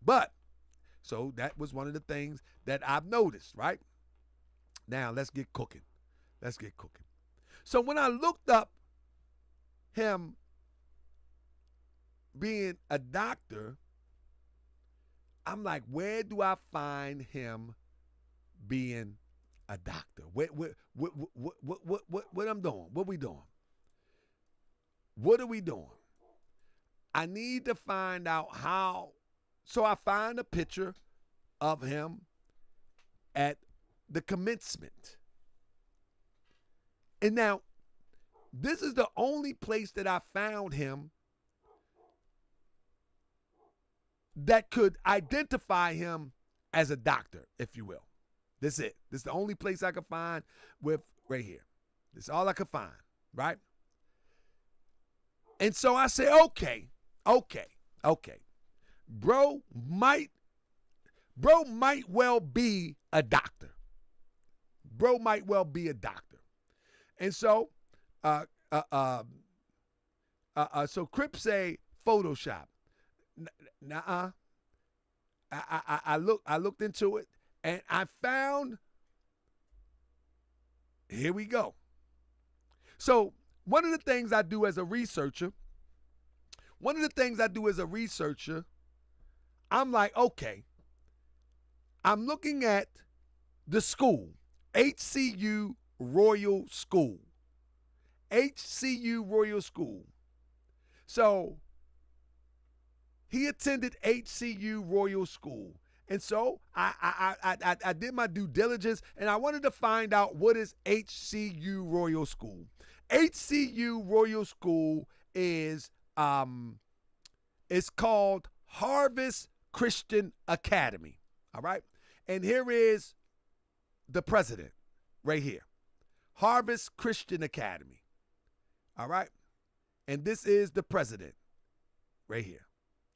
But, so that was one of the things that I've noticed, right? Now, let's get cooking. So when I looked up him being a doctor, I'm like, where do I find him being a doctor? What I'm doing? What we doing? What are we doing? I need to find out how. So I find a picture of him at the commencement. And now, this is the only place that I found him that could identify him as a doctor, if you will. That's it. This is the only place I could find with right here. This is all I could find, right? And so I say, okay. Bro might well be a doctor. And so So Crip say Photoshop. Nuh-uh. I looked into it and I found. Here we go. So one of the things I do as a researcher, I'm like, okay, I'm looking at the school, HCU Royal School. HCU Royal School. So he attended HCU Royal School. And so I did my due diligence and I wanted to find out what is HCU Royal School. HCU Royal School is it's called Harvest Christian Academy. All right. And here is the president right here. Harvest Christian Academy. All right. And this is the president right here.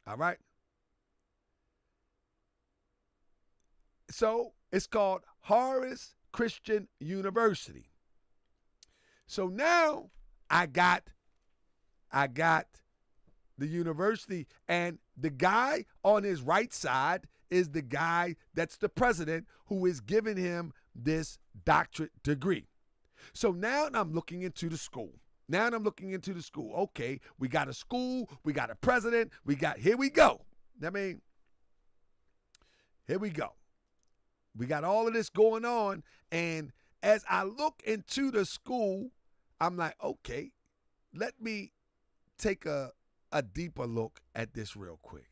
All right. So it's called Harvest Christian University. So now I got the university, and the guy on his right side is the guy that's the president who is giving him this doctorate degree. So now I'm looking into the school. Okay, we got a school, we got a president, here we go. Here we go. We got all of this going on, and as I look into the school, I'm like, okay, let me take a deeper look at this real quick.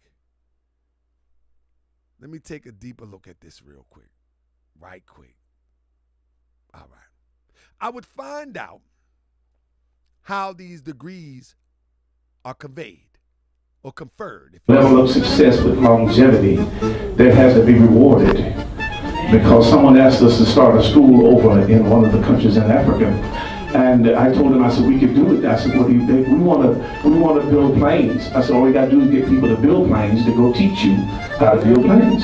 Right quick. All right. I would find out how these degrees are conveyed or conferred. Level of success with longevity that has to be rewarded. Because someone asked us to start a school over in one of the countries in Africa, and I told them, I said, we could do it. I said, what do you think? We want to build planes. I said, all we got to do is get people to build planes to go teach you how to build planes.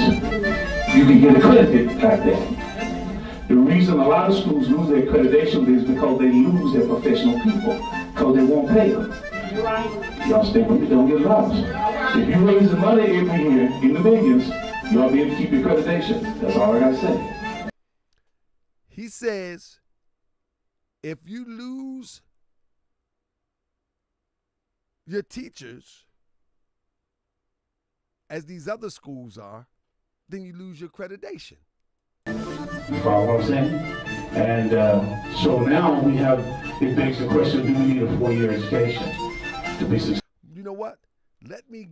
You can get accredited like that. The reason a lot of schools lose their accreditation is because they lose their professional people, because they won't pay them. Y'all stay with me, don't get lost. If you raise the money every year in the millions, you'll be able to keep your accreditation. That's all I got to say. He says, if you lose your teachers, as these other schools are, then you lose your accreditation. You follow what I'm saying? And so now it begs the question, do we need a 4-year education to be successful? You know what? Let me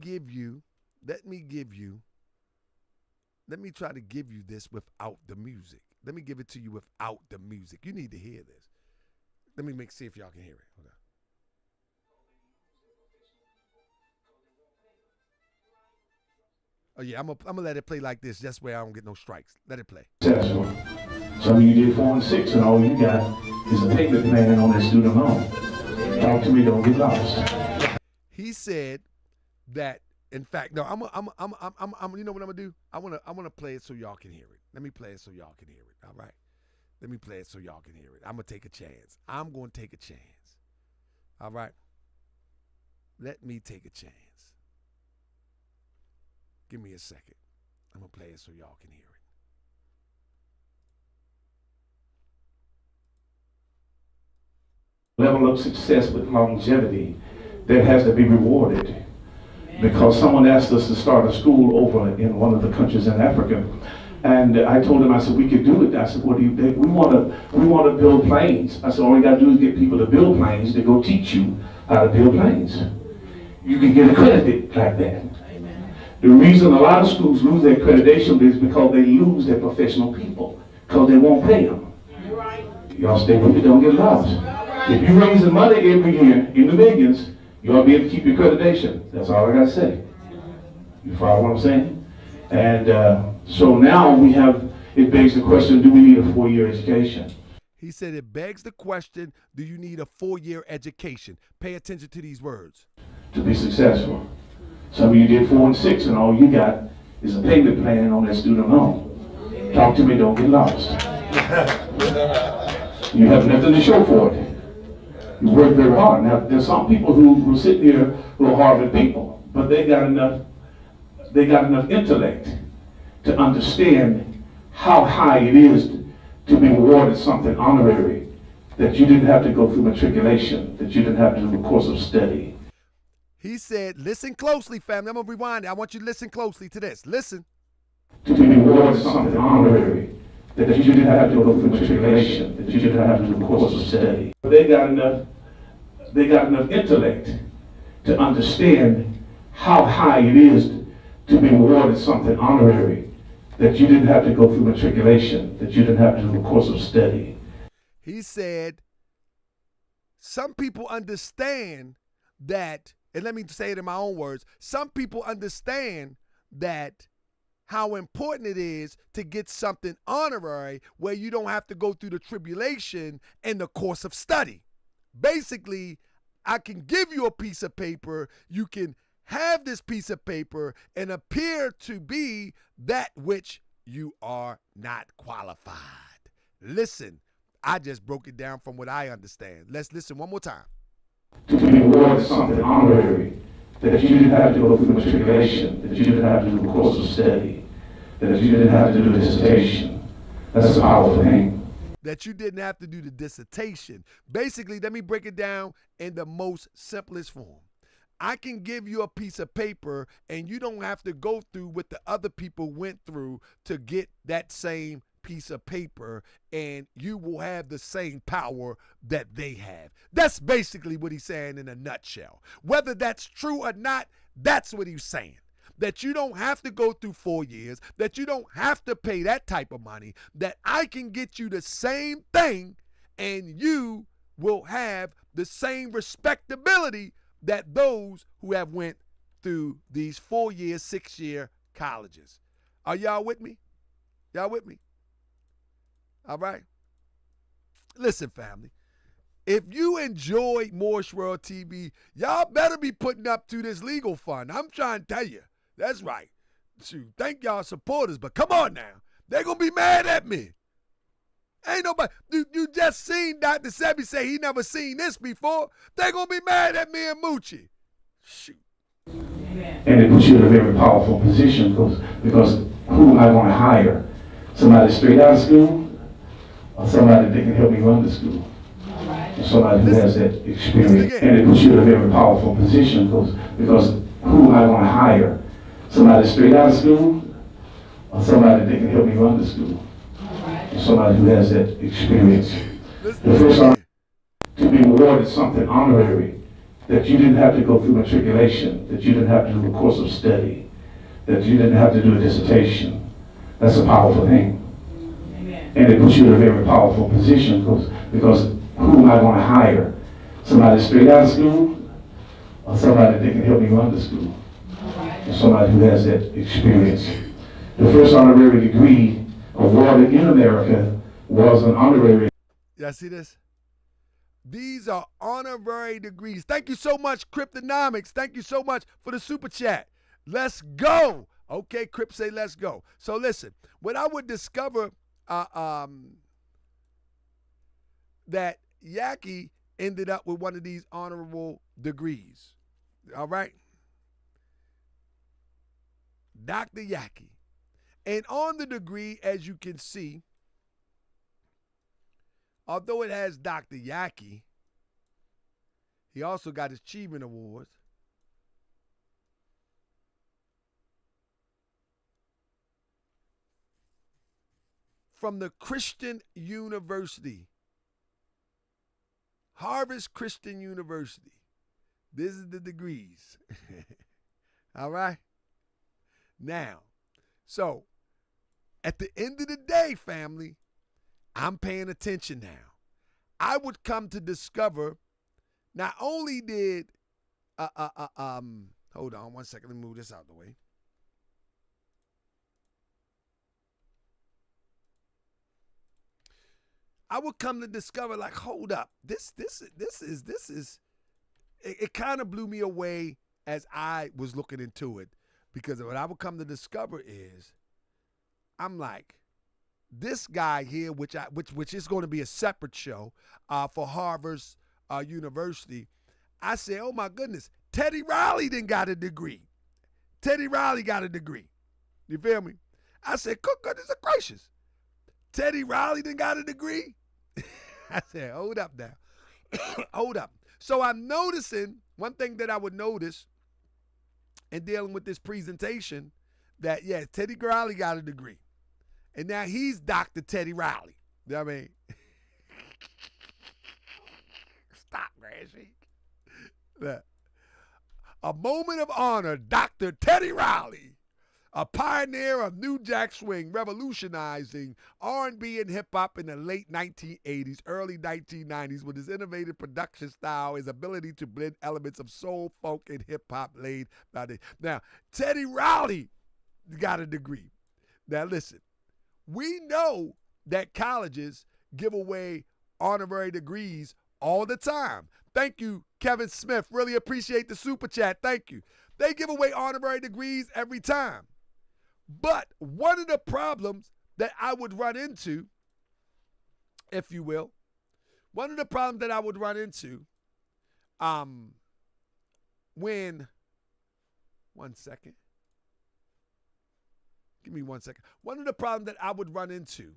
try to give you this without the music. Let me give it to you without the music. You need to hear this. Let me see if y'all can hear it. Hold on. Oh yeah, I'm gonna let it play like this. That's where I don't get no strikes. Let it play. Successful. Some of you did 4 and 6, and all you got is a payment plan on that student loan. Talk to me, don't get lost. He said that. In fact, no, I'm you know what I'm gonna do? I wanna play it so y'all can hear it. Let me play it so y'all can hear it. All right. Let me play it so y'all can hear it. I'm gonna take a chance. I'm gonna take a chance. All right. Let me take a chance. Give me a second. I'm gonna play it so y'all can hear it. Level of success with longevity that has to be rewarded. Because someone asked us to start a school over in one of the countries in Africa, and I told them, I said, we could do it. I said, what do you think? We want to build planes. I said, all we got to do is get people to build planes to go teach you how to build planes. You can get accredited like that. Amen. The reason a lot of schools lose their accreditation is because they lose their professional people, because they won't pay them. Y'all stay with me, don't get lost. If you raise the money every year in the millions, you'll be able to keep your accreditation. That's all I got to say. You follow what I'm saying? And so now it begs the question, do we need a 4-year education? He said it begs the question, do you need a 4-year education? Pay attention to these words. To be successful. Some of you did 4 and 6, and all you got is a payment plan on that student loan. Talk to me, don't get lost. You have nothing to show for it. You work very hard. Now, there's some people who sit here who are Harvard people, but they got enough intellect to understand how high it is to be awarded something honorary, that you didn't have to go through matriculation, that you didn't have to do a course of study. He said, listen closely, family. I'm going to rewind it. I want you to listen closely to this. Listen. To be awarded something honorary, that you didn't have to go through matriculation, that you didn't have to do a course of study. They got enough intellect to understand how high it is to be awarded something honorary, that you didn't have to go through matriculation, that you didn't have to do a course of study. He said, some people understand that, and let me say it in my own words, some people understand that how important it is to get something honorary where you don't have to go through the tribulation and the course of study. Basically, I can give you a piece of paper, you can have this piece of paper and appear to be that which you are not qualified. Listen, I just broke it down from what I understand. Let's listen one more time. To be awarded something honorary, that you didn't have to go through matriculation, that you didn't have to do a course of study, that you didn't have to do a dissertation. That's a powerful thing. That you didn't have to do the dissertation. Basically, let me break it down in the most simplest form. I can give you a piece of paper and you don't have to go through what the other people went through to get that same piece of paper, and you will have the same power that they have. That's basically what he's saying in a nutshell. Whether that's true or not, that's what he's saying. That you don't have to go through 4 years, that you don't have to pay that type of money, that I can get you the same thing and you will have the same respectability that those who have went through these 4-year, 6-year colleges. Are y'all with me? Y'all with me? All right. Listen, family. If you enjoy Moorish World TV, y'all better be putting up to this legal fund. I'm trying to tell you. That's right. Shoot, thank y'all supporters, but come on now. They're going to be mad at me. Ain't nobody. You just seen Dr. Sebi say he never seen this before. They're going to be mad at me and Moochie. Shoot. And it puts you in a very powerful position because who am I going to hire? Somebody straight out of school? Or somebody that can help me run the school? Or somebody who has that experience. And it puts you in a very powerful position because who am I going to hire? Somebody straight out of school? Or somebody that can help me run the school? Or somebody who has that experience. The first honor, to be awarded something honorary, that you didn't have to go through matriculation, that you didn't have to do a course of study, that you didn't have to do a dissertation. That's a powerful thing. And it puts you in a very powerful position because who am I going to hire? Somebody straight out of school? Or somebody that can help me run the school? Or somebody who has that experience. The first honorary degree awarded in America was an honorary. Y'all see this? These are honorary degrees. Thank you so much, Cryptonomics. Thank you so much for the super chat. Let's go. Okay, Crip say let's go. So listen, when I would discover that Yahki ended up with one of these honorable degrees. All right? Dr. Yahki. And on the degree, as you can see, although it has Dr. Yahki, he also got his Achievement Awards. From the Christian University, Harvest Christian University. This is the degrees. All right? Now, so at the end of the day, family, I'm paying attention now. I would come to discover not only did, hold on 1 second, let me move this out of the way. I would come to discover, like, hold up, this is, it kind of blew me away as I was looking into it, because what I would come to discover is, I'm like, this guy here, which is going to be a separate show for Harvard's University, I said, oh my goodness, Teddy Riley done got a degree. Teddy Riley got a degree. You feel me? I said, good goodness gracious. Teddy Riley done got a degree? I said, hold up now. Hold up. So I'm noticing, one thing that I would notice in dealing with this presentation, that, yeah, Teddy Riley got a degree. And now he's Dr. Teddy Riley. You know what I mean? Stop, Grassy. Look. A moment of honor, Dr. Teddy Riley, a pioneer of New Jack Swing, revolutionizing R&B and hip-hop in the late 1980s, early 1990s with his innovative production style, his ability to blend elements of soul, funk, and hip-hop laid by the... Now, Teddy Riley got a degree. Now, listen, we know that colleges give away honorary degrees all the time. Thank you, Kevin Smith. Really appreciate the super chat. Thank you. They give away honorary degrees every time. But one of the problems that I would run into, if you will, one of the problems that I would run into when, one second. Give me 1 second. One of the problems that I would run into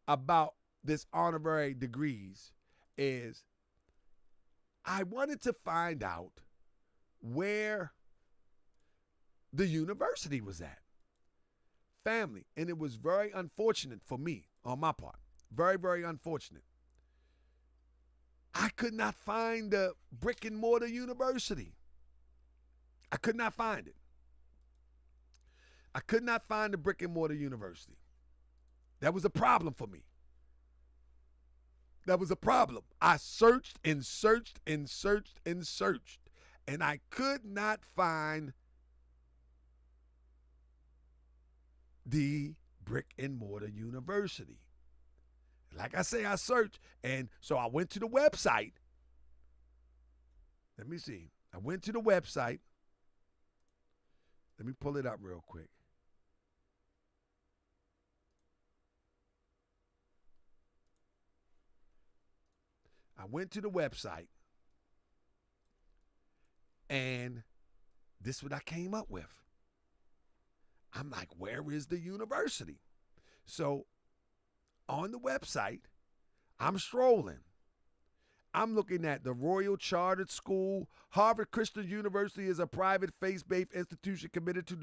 about this honorary degrees is I wanted to find out where the university was at. Family. And it was very unfortunate for me on my part. Very, very unfortunate. I could not find the brick and mortar university. I could not find it. I could not find the brick and mortar university. That was a problem for me. That was a problem. I searched and searched and searched and searched, and I could not find the brick and mortar university. Like I say, I searched, and so I went to the website. Let me see. I went to the website. Let me pull it up real quick. I went to the website, and this is what I came up with. I'm like, where is the university? So on the website, I'm strolling. I'm looking at the Royal Chartered School. Harvard Christian University is a private faith-based institution committed to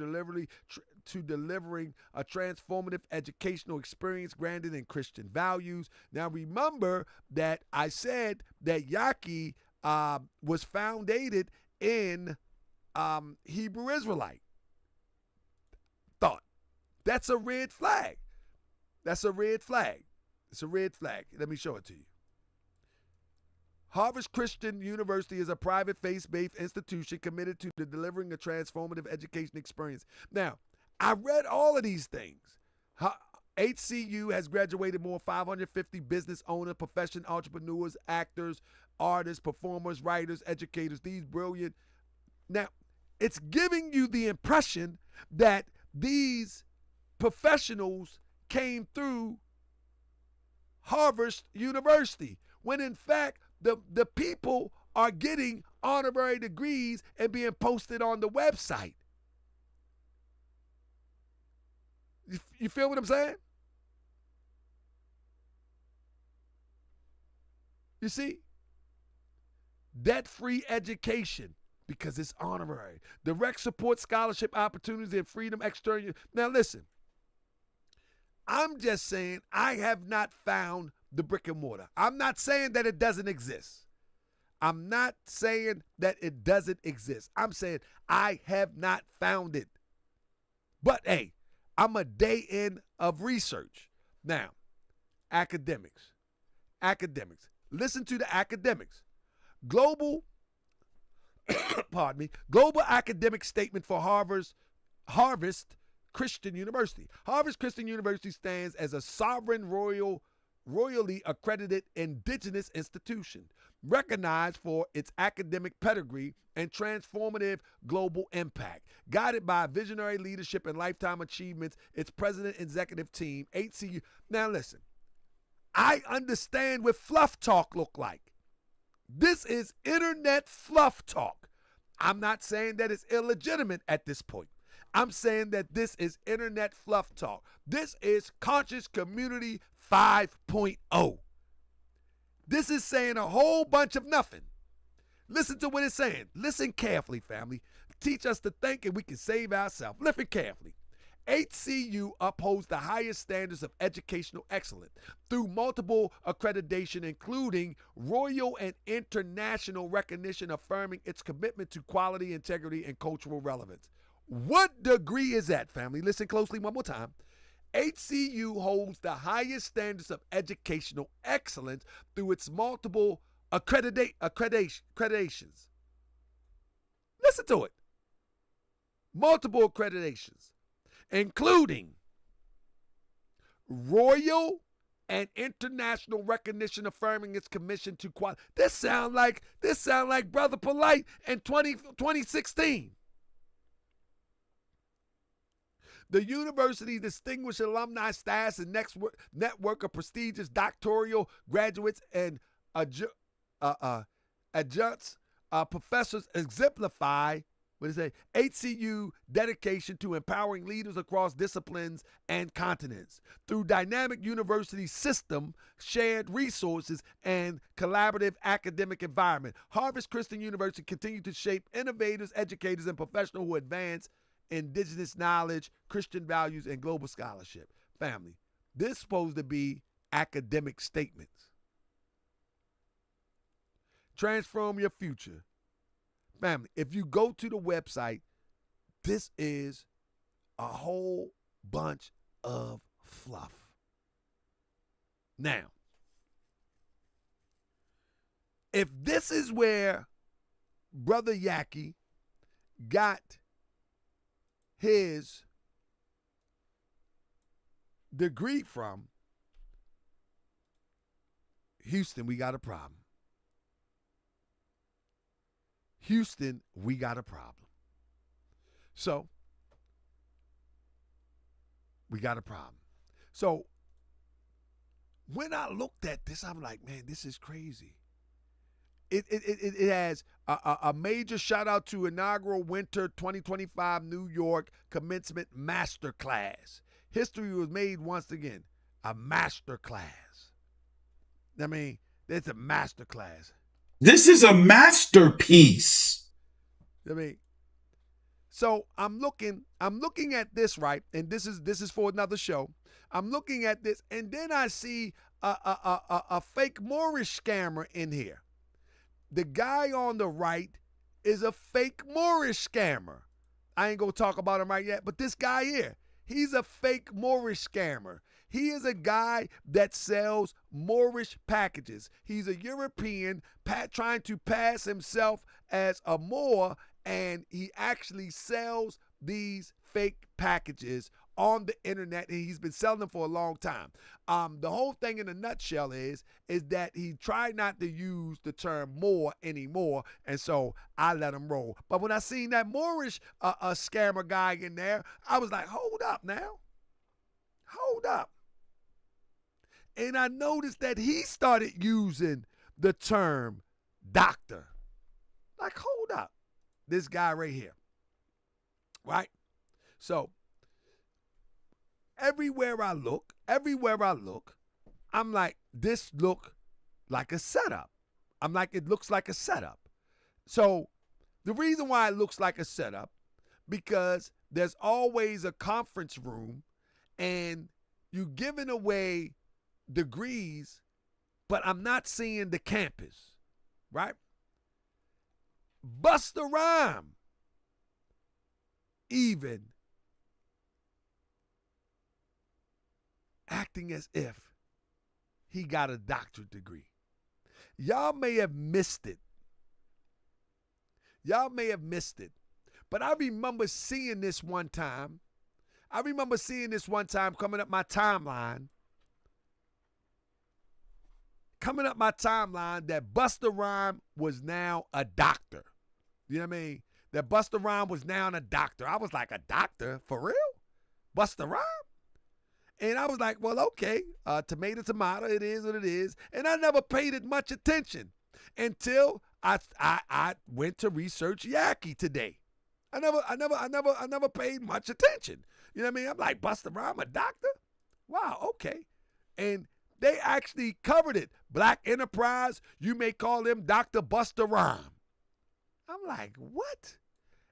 delivering a transformative educational experience grounded in Christian values. Now remember that I said that Yahki was founded in Hebrew Israelite thought. That's a red flag. That's a red flag. It's a red flag. Let me show it to you. Harvard Christian University is a private faith-based institution committed to delivering a transformative education experience. Now, I read all of these things. HCU has graduated more 550 business owners, professional entrepreneurs, actors, artists, performers, writers, educators. These brilliant. Now, it's giving you the impression that these professionals came through Harvard University, when in fact, the people are getting honorary degrees and being posted on the website. You feel what I'm saying? You see? Debt-free education because it's honorary. Direct support scholarship opportunities and freedom external. Now listen, I'm just saying I have not found the brick and mortar. I'm not saying that it doesn't exist. I'm not saying that it doesn't exist. I'm saying I have not found it. But hey, I'm a day in of research. Now, academics. Listen to the academics. Global academic statement for Harvard Christian University. Harvard Christian University stands as a sovereign royally accredited indigenous institution, recognized for its academic pedigree and transformative global impact. Guided by visionary leadership and lifetime achievements, its president and executive team, HCU. Now listen, I understand what fluff talk look like. This is internet fluff talk. I'm not saying that it's illegitimate at this point. I'm saying that this is internet fluff talk. This is Conscious Community 5.0. This is saying a whole bunch of nothing. Listen to what it's saying. Listen carefully, family. Teach us to think and we can save ourselves. Listen carefully. HCU upholds the highest standards of educational excellence through multiple accreditation, including royal and international recognition, affirming its commitment to quality, integrity, and cultural relevance. What degree is that, family? Listen closely one more time. HCU holds the highest standards of educational excellence through its multiple accreditations. Listen to it. Multiple accreditations, including royal and international recognition, affirming its commission to quality. This sound like Brother Polite in 2016. The university's distinguished alumni status and network of prestigious doctoral graduates and adjuncts professors exemplify HCU dedication to empowering leaders across disciplines and continents through dynamic university system, shared resources, and collaborative academic environment. Harvest Christian University continues to shape innovators, educators, and professionals who advance indigenous knowledge, Christian values, and global scholarship. Family, this is supposed to be academic statements. Transform your future. Family, if you go to the website, this is a whole bunch of fluff. Now, if this is where Brother Yahki got his degree from, Houston, we got a problem. Houston, we got a problem. So, we got a problem. So, when I looked at this, I'm like, man, this is crazy. It has a major shout out to inaugural winter 2025 New York commencement masterclass. History was made once again. A masterclass. I mean, it's a masterclass. This is a masterpiece. I mean, so I'm looking at this, right? And this is for another show. I'm looking at this, and then I see a fake Moorish scammer in here. The guy on the right is a fake Moorish scammer. I ain't gonna talk about him right yet, but this guy here, he's a fake Moorish scammer. He is a guy that sells Moorish packages. He's a European trying to pass himself as a Moor, and he actually sells these fake packages on the internet, and he's been selling them for a long time. The whole thing in a nutshell is that he tried not to use the term Moor anymore, and so I let him roll. But when I seen that Moorish scammer guy in there, I was like, hold up now. Hold up. And I noticed that he started using the term doctor. Like, hold up. This guy right here. Right? So, everywhere I look, I'm like, this look like a setup. I'm like, it looks like a setup. So, the reason why it looks like a setup, because there's always a conference room and you're giving away degrees, but I'm not seeing the campus, right? Busta Rhyme even acting as if he got a doctorate degree. Y'all may have missed it. But I remember seeing this one time. Coming up my timeline that Busta Rhyme was now a doctor. You know what I mean? That Busta Rhyme was now a doctor. I was like, a doctor? For real? Busta Rhyme? And I was like, well, okay, tomato, it is what it is. And I never paid it much attention. until I went to research Yahki today. I never paid much attention. You know what I mean? I'm like, Busta Rhyme, a doctor? Wow, okay. And they actually covered it. Black Enterprise, you may call him Dr. Busta Rhyme. I'm like, what?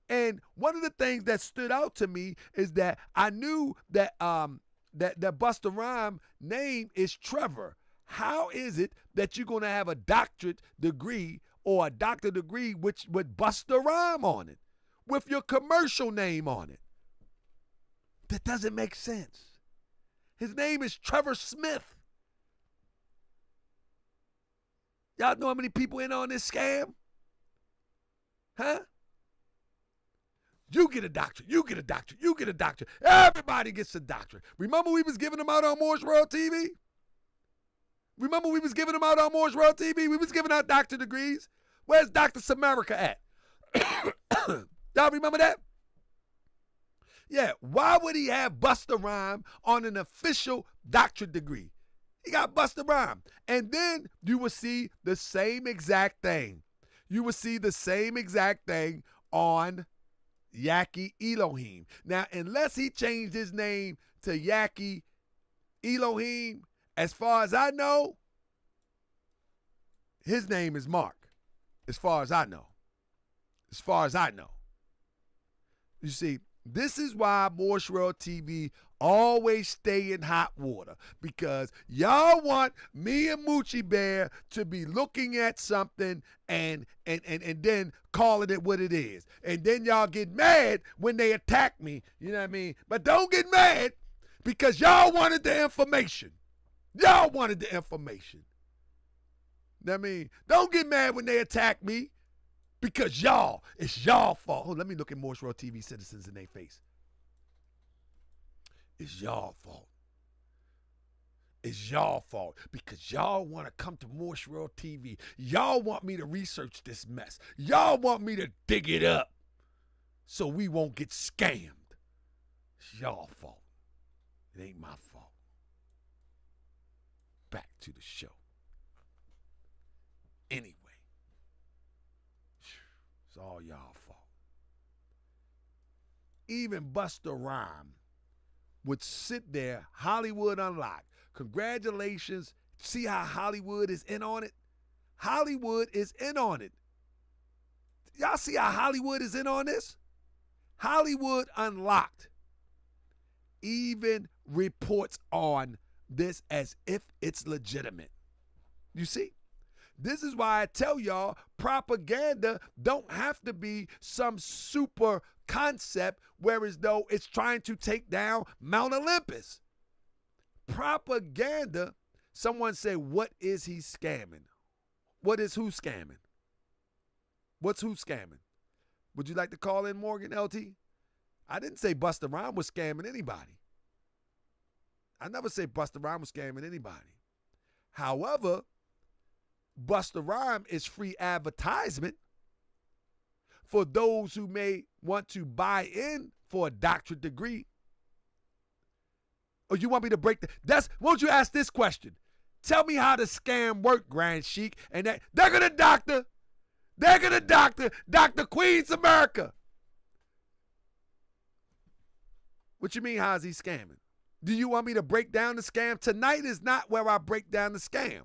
And one of the things that stood out to me is that I knew that that Busta Rhyme name is Trevor. How is it that you're going to have a doctorate degree or a doctor degree with Busta Rhyme on it, with your commercial name on it? That doesn't make sense. His name is Trevor Smith. Y'all know how many people in on this scam? Huh? You get a doctorate, you get a doctorate, you get a doctorate. Everybody gets a doctorate. Remember we was giving them out on Moorish World TV? Remember we was giving them out on Moorish World TV? We was giving out doctor degrees. Where's Dr. Samarica at? Y'all remember that? Yeah, why would he have Busta Rhyme on an official doctorate degree? He got Busta Rhyme. And then you will see the same exact thing. You will see the same exact thing on Yahki Elohim. Now, unless he changed his name to Yahki Elohim, as far as I know, his name is Mark. As far as I know. As far as I know. You see, this is why Moorish World TV always stay in hot water, because y'all want me and Moochie Bear to be looking at something and then calling it what it is. And then y'all get mad when they attack me, you know what I mean? But don't get mad, because y'all wanted the information. Y'all wanted the information. You know what I mean? Don't get mad when they attack me, because it's y'all fault. Oh, let me look at Moorish World TV citizens in their face. It's y'all fault. It's y'all fault, because y'all want to come to Moorish World TV. Y'all want me to research this mess. Y'all want me to dig it up so we won't get scammed. It's y'all fault. It ain't my fault. Back to the show. Anyway, it's all y'all fault. Even Busta Rhyme would sit there, Hollywood Unlocked. Congratulations. See how Hollywood is in on it? Hollywood is in on it. Y'all see how Hollywood is in on this? Hollywood Unlocked even reports on this as if it's legitimate. You see? This is why I tell y'all, propaganda don't have to be some super concept where as though it's trying to take down Mount Olympus. Propaganda, someone say, what is he scamming? What is who scamming? What's who scamming? Would you like to call in, Morgan, LT? I didn't say Busta Rhyme was scamming anybody. I never say Busta Rhyme was scamming anybody. However, Busta Rhyme is free advertisement for those who may want to buy in for a doctorate degree. Or you want me to break won't you ask this question? Tell me how the scam work, Grand Sheik. And they're gonna doctor Dr. Queen's America. What you mean, how is he scamming? Do you want me to break down the scam? Tonight is not where I break down the scam.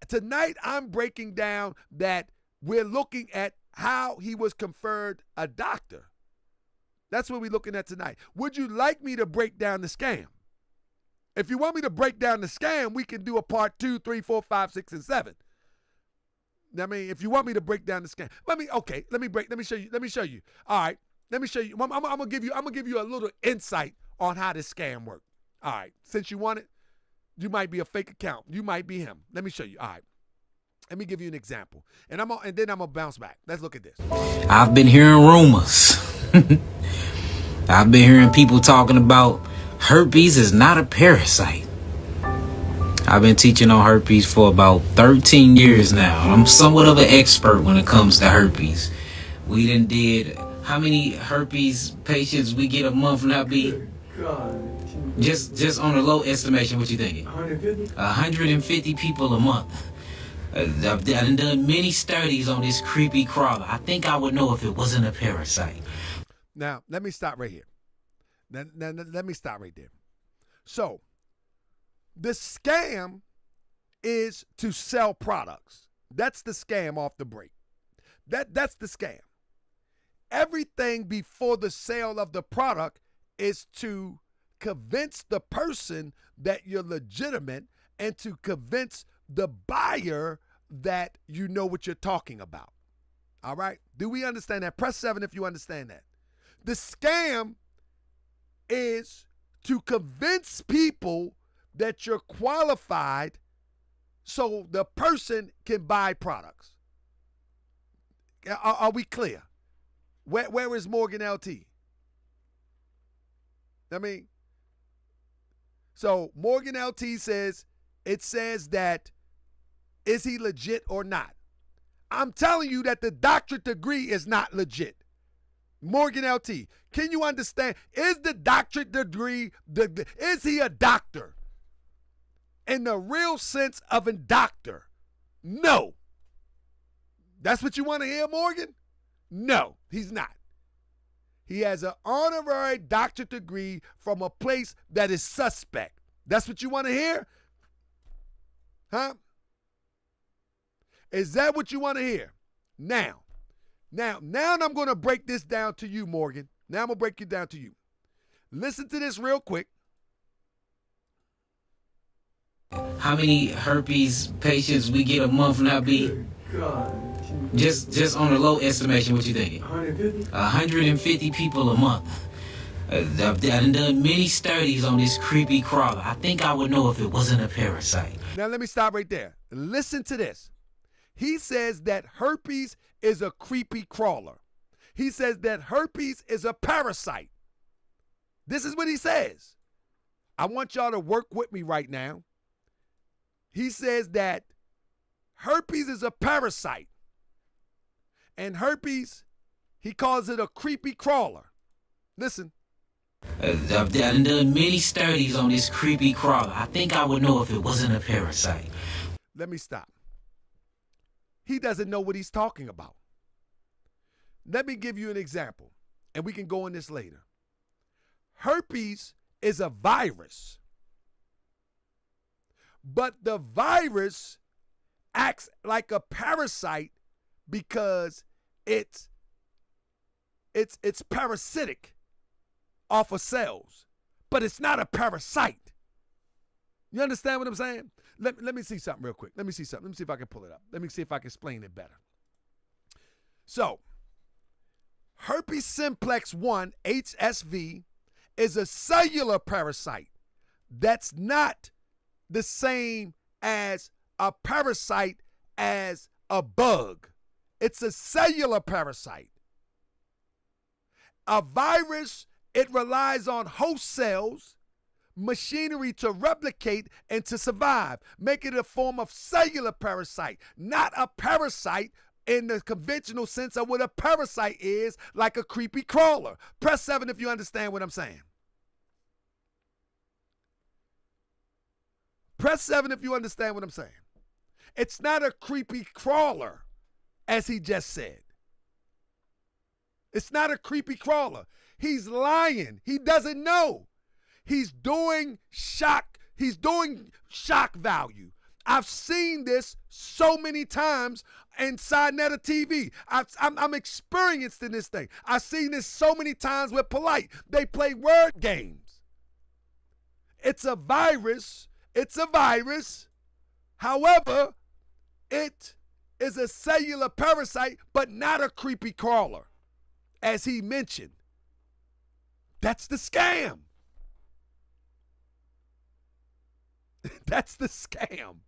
Tonight I'm breaking down that we're looking at how he was conferred a doctor. That's what we're looking at tonight. Would you like me to break down the scam? If you want me to break down the scam, we can do a part 2, 3, 4, 5, 6, and 7. I mean, if you want me to break down the scam, let me show you. All right, let me show you. I'm gonna give you a little insight on how this scam works. All right, since you want it, you might be a fake account. You might be him. Let me show you. All right. Let me give you an example. And then I'm gonna bounce back. Let's look at this. I've been hearing rumors. I've been hearing people talking about herpes is not a parasite. I've been teaching on herpes for about 13 years now. I'm somewhat of an expert when it comes to herpes. We done did, how many herpes patients we get a month now, B? Just on a low estimation, what you thinking? 150? 150 people a month. I've done many studies on this creepy crawler. I think I would know if it wasn't a parasite. Now, let me stop right here. Let me stop right there. So, the scam is to sell products. That's the scam off the break. That's the scam. Everything before the sale of the product is to convince the person that you're legitimate and to convince the buyer that you know what you're talking about. All right? Do we understand that? Press 7 if you understand that. The scam is to convince people that you're qualified so the person can buy products. Are we clear? Where is Morgan LT? I mean, so Morgan LT says, it says that, is he legit or not? I'm telling you that the doctorate degree is not legit. Morgan LT, can you understand? Is the doctorate degree, is he a doctor? In the real sense of a doctor? No. That's what you want to hear, Morgan? No, he's not. He has an honorary doctorate degree from a place that is suspect. That's what you want to hear? Huh? Is that what you want to hear? Now I'm going to break this down to you, Morgan. Now I'm going to break it down to you. Listen to this real quick. How many herpes patients we get a month now, B? Just on a low estimation, what you thinking? 150? 150 people a month. I've done many studies on this creepy crawler. I think I would know if it wasn't a parasite. Now let me stop right there. Listen to this. He says that herpes is a creepy crawler. He says that herpes is a parasite. This is what he says. I want y'all to work with me right now. He says that herpes is a parasite. And herpes, he calls it a creepy crawler. Listen. I've done many studies on this creepy crawler. I think I would know if it wasn't a parasite. Let me stop. He doesn't know what he's talking about. Let me give you an example, and we can go in this later. Herpes is a virus, but the virus acts like a parasite because it's parasitic off of cells, but it's not a parasite. You understand what I'm saying? Let me see something real quick. Let me see something. Let me see if I can pull it up. Let me see if I can explain it better. So, herpes simplex 1, HSV, is a cellular parasite that's not the same as a parasite as a bug. It's a cellular parasite. A virus, it relies on host cells, machinery to replicate and to survive, making it a form of cellular parasite, not a parasite in the conventional sense of what a parasite is, like a creepy crawler. Press 7 if you understand what I'm saying. Press 7 if you understand what I'm saying. It's not a creepy crawler, as he just said. It's not a creepy crawler. He's lying. He doesn't know. He's doing shock value. I've seen this so many times inside Netta TV. I'm experienced in this thing. I've seen this so many times with Polite. They play word games. It's a virus. It's a virus. However, it is a cellular parasite, but not a creepy crawler, as he mentioned. That's the scam. That's the scam.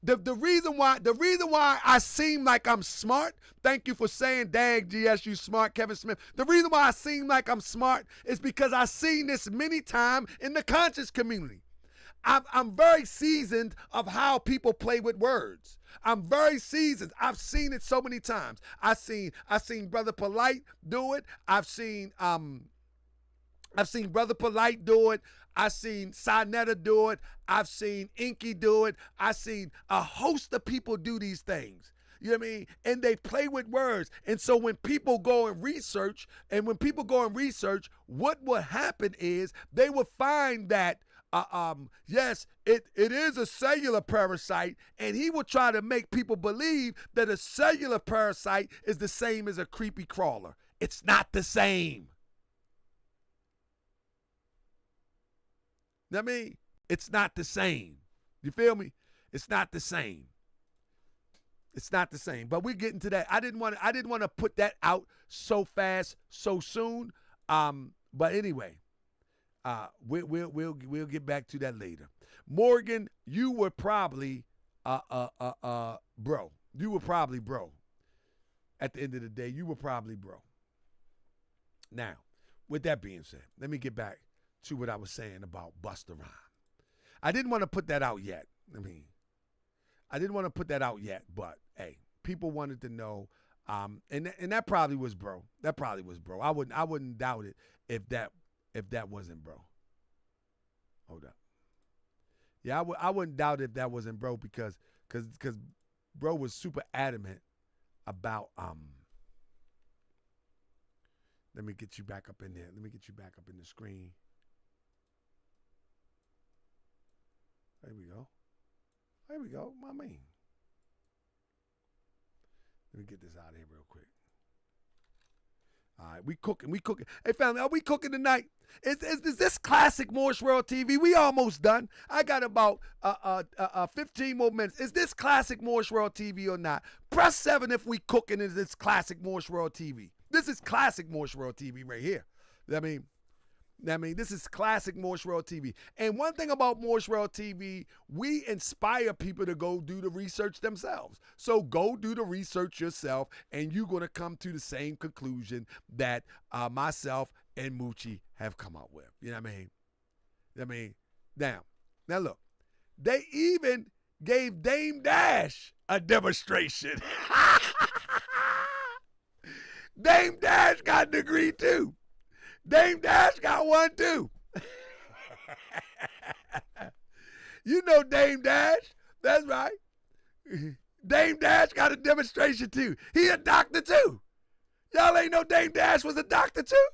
The reason why I seem like I'm smart, thank you for saying, dang, GS, you smart, Kevin Smith. The reason why I seem like I'm smart is because I've seen this many times in the conscious community. I'm very seasoned of how people play with words. I'm very seasoned. I've seen it so many times. I've seen Brother Polite do it. I've seen I've seen Brother Polite do it. I've seen Sinetta do it. I've seen Inky do it. I've seen a host of people do these things. You know what I mean? And they play with words. And so when people go and research, what will happen is they will find that, yes, it is a cellular parasite, and he will try to make people believe that a cellular parasite is the same as a creepy crawler. It's not the same. I mean, it's not the same. You feel me? It's not the same. It's not the same. But we're getting to that. I didn't want to put that out so fast, so soon. But anyway, we'll get back to that later. Morgan, you were probably bro. You were probably bro. At the end of the day, you were probably bro. Now, with that being said, let me get back to what I was saying about Busta Rhymes. I didn't want to put that out yet. I didn't want to put that out yet, but hey, people wanted to know, and that probably was bro. That probably was bro. I wouldn't doubt it if that wasn't bro. Hold up. Yeah, I wouldn't doubt if that wasn't bro because bro was super adamant about Let me get you back up in there. Let me get you back up in the screen. There we go. There we go, my man. Let me get this out of here real quick. All right, we cooking. Hey, family, are we cooking tonight? Is this classic Moorish World TV? We almost done. I got about 15 more minutes. Is this classic Moorish World TV or not? Press 7 if we cooking. Is this classic Moorish World TV? This is classic Moorish World TV right here. I mean, this is classic Moorish World TV. And one thing about Moorish World TV, we inspire people to go do the research themselves. So go do the research yourself, and you're going to come to the same conclusion that myself and Moochie have come up with. You know what I mean? Now look, they even gave Dame Dash a demonstration. Dame Dash got a degree too. Dame Dash got one too. You know Dame Dash. That's right. Dame Dash got a demonstration too. He a doctor too. Y'all ain't know Dame Dash was a doctor too?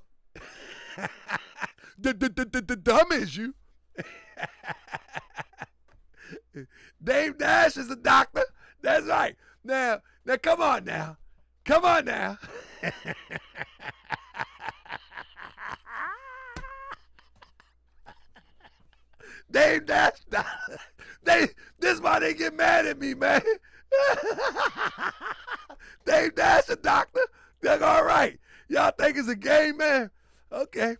The dumb is you. Dame Dash is a doctor. That's right. Now come on now. Come on now. Dame Dash, this is why they get mad at me, man. Dame Dash, a doctor. They're all right. Y'all think it's a game, man? Okay,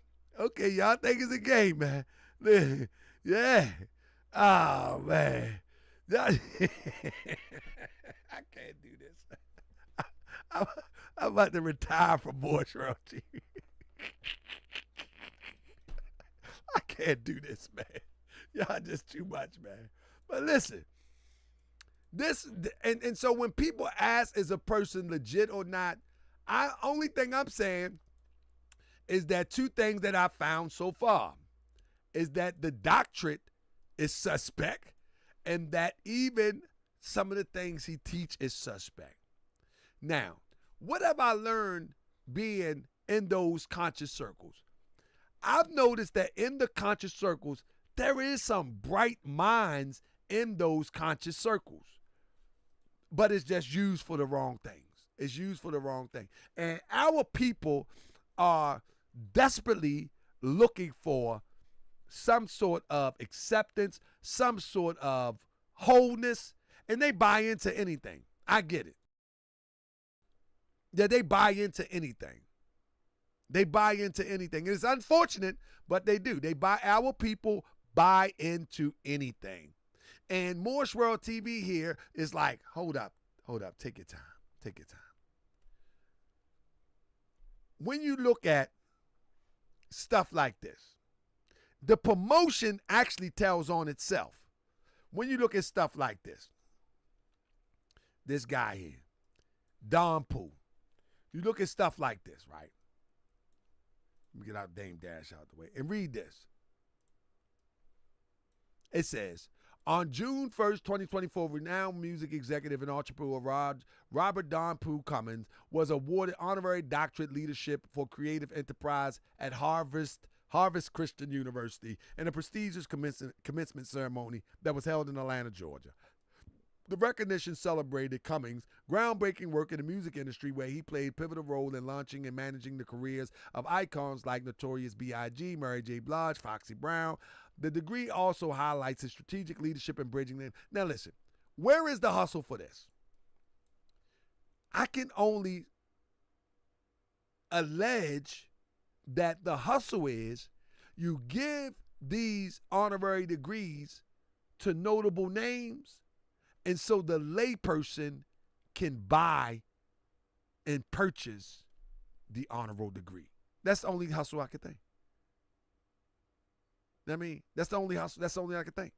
y'all think it's a game, man. Yeah. Oh, man. I can't do this. I'm about to retire from Moorish World TV. I can't do this, man. Y'all just too much, man. But listen, and so when people ask, is a person legit or not, only thing I'm saying is that two things that I found so far is that the doctorate is suspect, and that even some of the things he teach is suspect. Now, what have I learned being in those conscious circles? I've noticed that in the conscious circles, there is some bright minds in those conscious circles, but it's just used for the wrong things. It's used for the wrong thing. And our people are desperately looking for some sort of acceptance, some sort of wholeness, and they buy into anything. I get it. Yeah, they buy into anything. They buy into anything. It's unfortunate, but they do. Our people buy into anything. And Moorish World TV here is like, hold up, take your time. When you look at stuff like this, the promotion actually tells on itself. When you look at stuff like this guy here, Don Pooh, you look at stuff like this, right? Let me get out Dame Dash out the way and read this. It says, on June 1st, 2024, renowned music executive and entrepreneur Robert Don Pooh Cummins was awarded honorary doctorate leadership for creative enterprise at Harvest Christian University in a prestigious commencement ceremony that was held in Atlanta, Georgia. The recognition celebrated Cummings' groundbreaking work in the music industry, where he played a pivotal role in launching and managing the careers of icons like Notorious B.I.G., Mary J. Blige, Foxy Brown. The degree also highlights his strategic leadership in bridging them. Now listen, where is the hustle for this? I can only allege that the hustle is you give these honorary degrees to notable names, and so the layperson can buy and purchase the honorable degree. That's the only hustle I could think. I mean, that's the only hustle. That's the only I could think.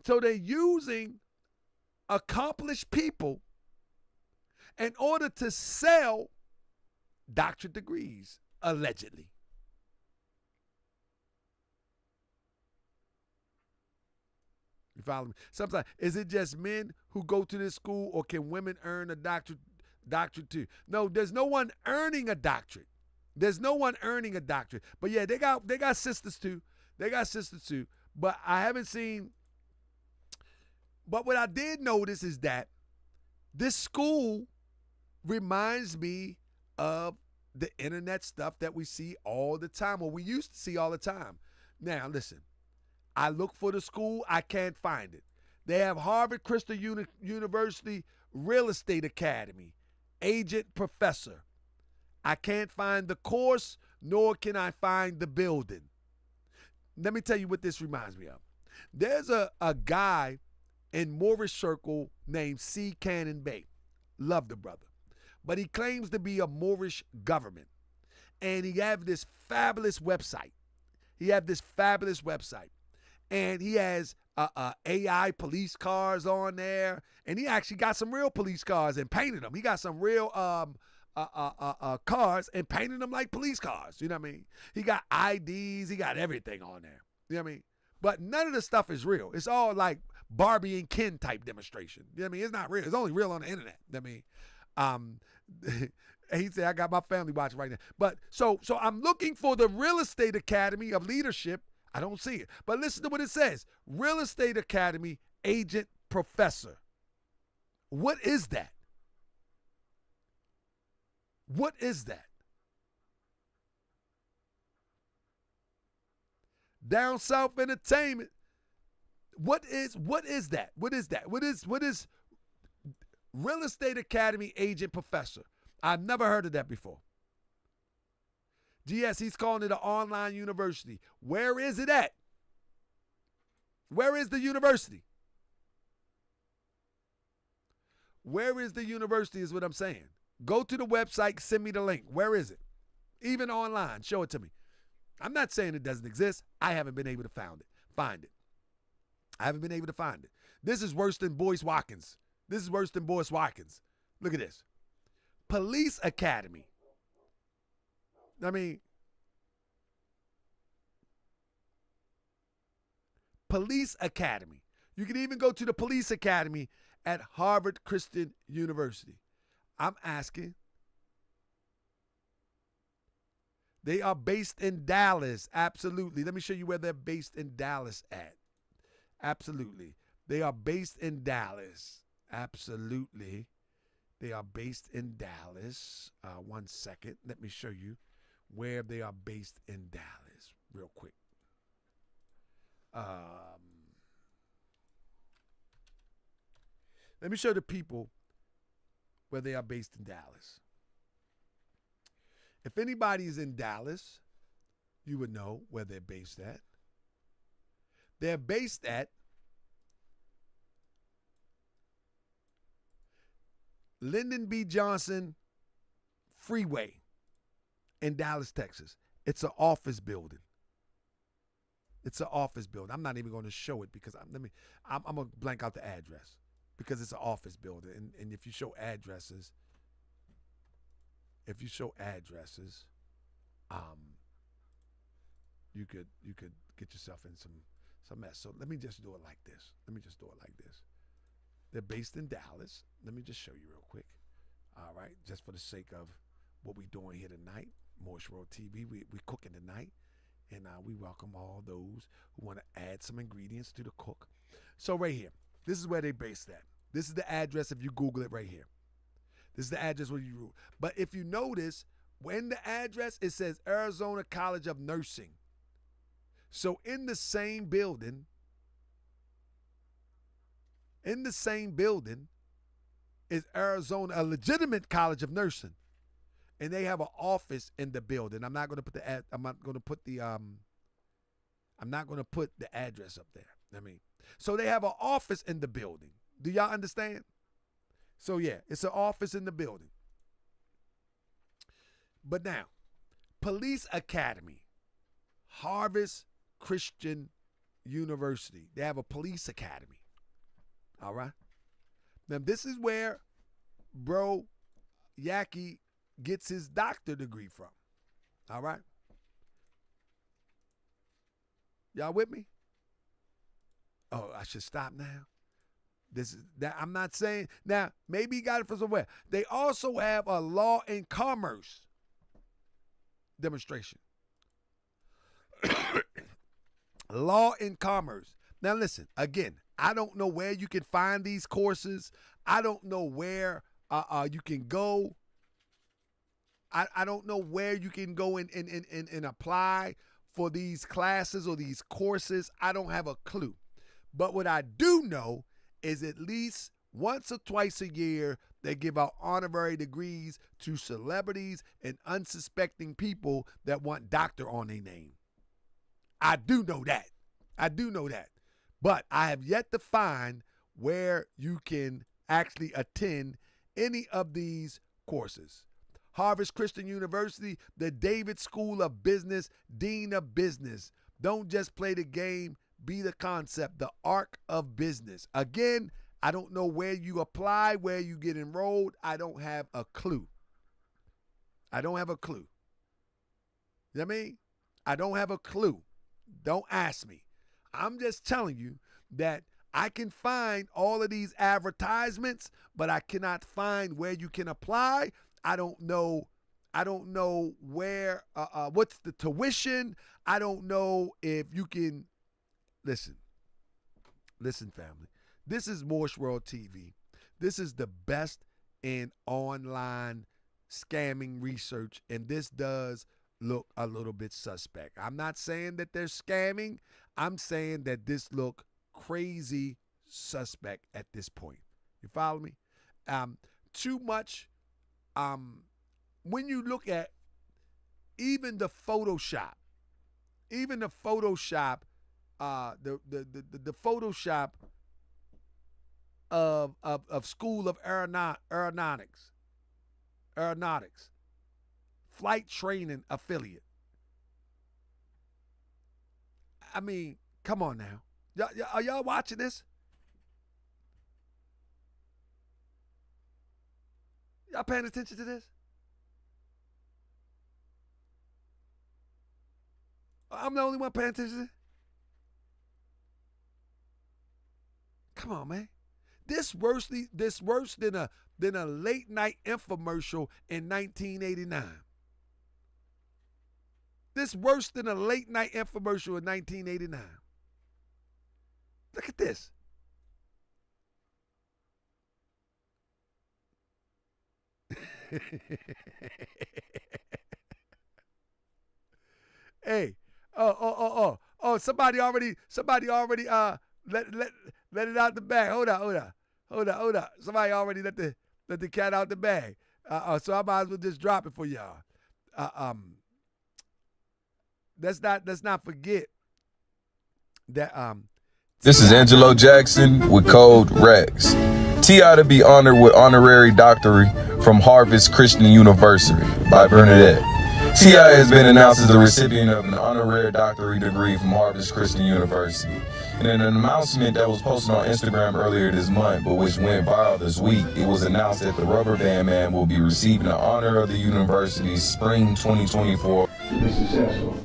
So they're using accomplished people in order to sell doctorate degrees, allegedly. You follow me? Sometimes, is it just men who go to this school, or can women earn a doctorate too? No, there's no one earning a doctorate. There's no one earning a doctorate. But yeah, they got sisters too. They got sisters too. But I haven't seen. But what I did notice is that this school reminds me of the internet stuff that we see all the time, or we used to see all the time. Now, listen. I look for the school, I can't find it. They have Harvard Christian University Real Estate Academy, agent professor. I can't find the course, nor can I find the building. Let me tell you what this reminds me of. There's a guy in Moorish Circle named C. Cannon Bay. Love the brother. But he claims to be a Moorish government. And he have this fabulous website. And he has AI police cars on there. And he actually got some real police cars and painted them. He got some real cars and painted them like police cars. You know what I mean? He got IDs. He got everything on there. You know what I mean? But none of the stuff is real. It's all like Barbie and Ken type demonstration. You know what I mean? It's not real. It's only real on the internet. You know what I mean? He said, I got my family watching right now. But so I'm looking for the Real Estate Academy of Leadership. I don't see it. But listen to what it says. Real Estate Academy Agent Professor. What is that? What is that? Down South Entertainment. What is that? What is that? What is Real Estate Academy Agent Professor? I've never heard of that before. Yes, he's calling it an online university. Where is it at? Where is the university? Where is the university is what I'm saying. Go to the website, send me the link. Where is it? Even online, show it to me. I'm not saying it doesn't exist. I haven't been able to find it. I haven't been able to find it. This is worse than Boyce Watkins. Look at this. Police Academy. I mean, Police Academy. You can even go to the Police Academy at Harvard Christian University. I'm asking. They are based in Dallas. Absolutely. Let me show you where they're based in Dallas at. Absolutely. They are based in Dallas. Absolutely. They are based in Dallas. 1 second. Let me show you where they are based in Dallas real quick. Let me show the people where they are based in Dallas. If anybody's in Dallas, you would know where they're based at. They're based at Lyndon B. Johnson Freeway in Dallas, Texas. It's an office building. I'm not even going to show it because I'm going to blank out the address because it's an office building. And if you show addresses, if you show addresses, you could get yourself in some mess. So let me just do it like this. They're based in Dallas. Let me just show you real quick. All right, just for the sake of what we're doing here tonight, Moorish World TV, we cooking tonight, and we welcome all those who want to add some ingredients to the cook. So right here, this is where they based that. This is the address if you Google it right here. This is the address where you. But if you notice, when the address, it says Arizona College of Nursing. So in the same building, is Arizona, a legitimate college of nursing, and they have an office in the building. I'm not going to put the address up there. So they have an office in the building. Do y'all understand? So yeah, it's an office in the building. But now, Police Academy, Harvest Christian University. They have a police academy. All right. Now this is where bro Yahki gets his doctorate degree from. All right. Y'all with me? Oh, I should stop now. This is that I'm not saying now. Maybe he got it from somewhere. They also have a law and commerce demonstration. Law and commerce. Now listen, again, I don't know where you can find these courses. I don't know where you can go. I don't know where you can go and apply for these classes or these courses. I don't have a clue. But what I do know is at least once or twice a year, they give out honorary degrees to celebrities and unsuspecting people that want doctor on their name. I do know that. But I have yet to find where you can actually attend any of these courses. Harvest Christian University, the David School of Business, Dean of Business. Don't just play the game, be the concept, the arc of business. Again, I don't know where you apply, where you get enrolled. I don't have a clue. You know what I mean? I don't have a clue. Don't ask me. I'm just telling you that I can find all of these advertisements, but I cannot find where you can apply. I don't know where, what's the tuition. I don't know if you can, listen, family. This is Moorish World TV. This is the best in online scamming research, and this does look a little bit suspect. I'm not saying that they're scamming. I'm saying that this look crazy suspect at this point. You follow me? Too much. When you look at even the Photoshop, the Photoshop of School of Aeronautics, flight training affiliate. I mean, come on now. Are y'all watching this? Y'all paying attention to this? I'm the only one paying attention to this? Come on, man. This worse than a late night infomercial in 1989. This worse than a late night infomercial in 1989. Look at this. Hey, somebody already let it out the bag. Hold on. Somebody already let the cat out the bag. So I might as well just drop it for y'all. Let's not forget that This is Angelo Jackson with Code Rex. T.I. to be honored with honorary doctorate from Harvest Christian University by Bernadette. T.I. has been announced as the recipient of an honorary doctorate degree from Harvard Christian University. In an announcement that was posted on Instagram earlier this month, but which went viral this week, it was announced that the Rubber Band Man will be receiving the honor of the university's Spring 2024. To be successful.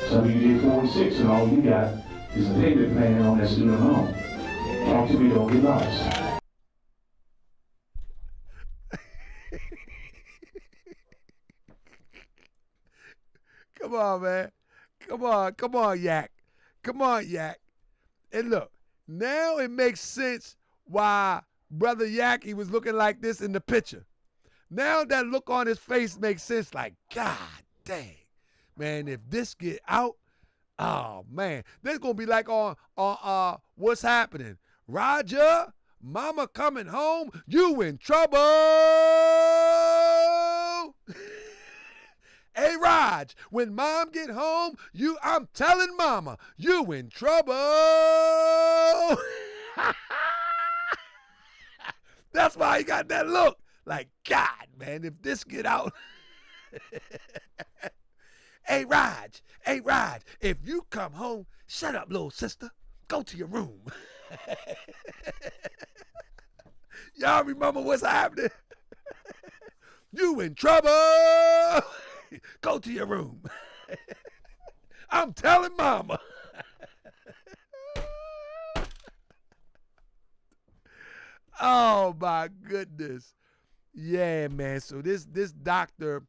Some of you did 4 and 6, and all you got is a payment plan on that student loan. Talk to me, don't get lost. Come on, man. Come on, Yak. Come on, Yak. And look, now it makes sense why Brother Yahki was looking like this in the picture. Now that look on his face makes sense, like, God dang. Man, if this get out, oh, man. This going to be like on What's Happening. Roger, mama coming home, you in trouble. Hey, Raj, when mom get home, I'm telling mama, you in trouble. That's why he got that look. Like, God, man, if this get out. Hey, Raj, if you come home, shut up, little sister. Go to your room. Y'all remember What's Happening? You in trouble. Go to your room. I'm telling mama. Oh my goodness. Yeah, man. So this doctor,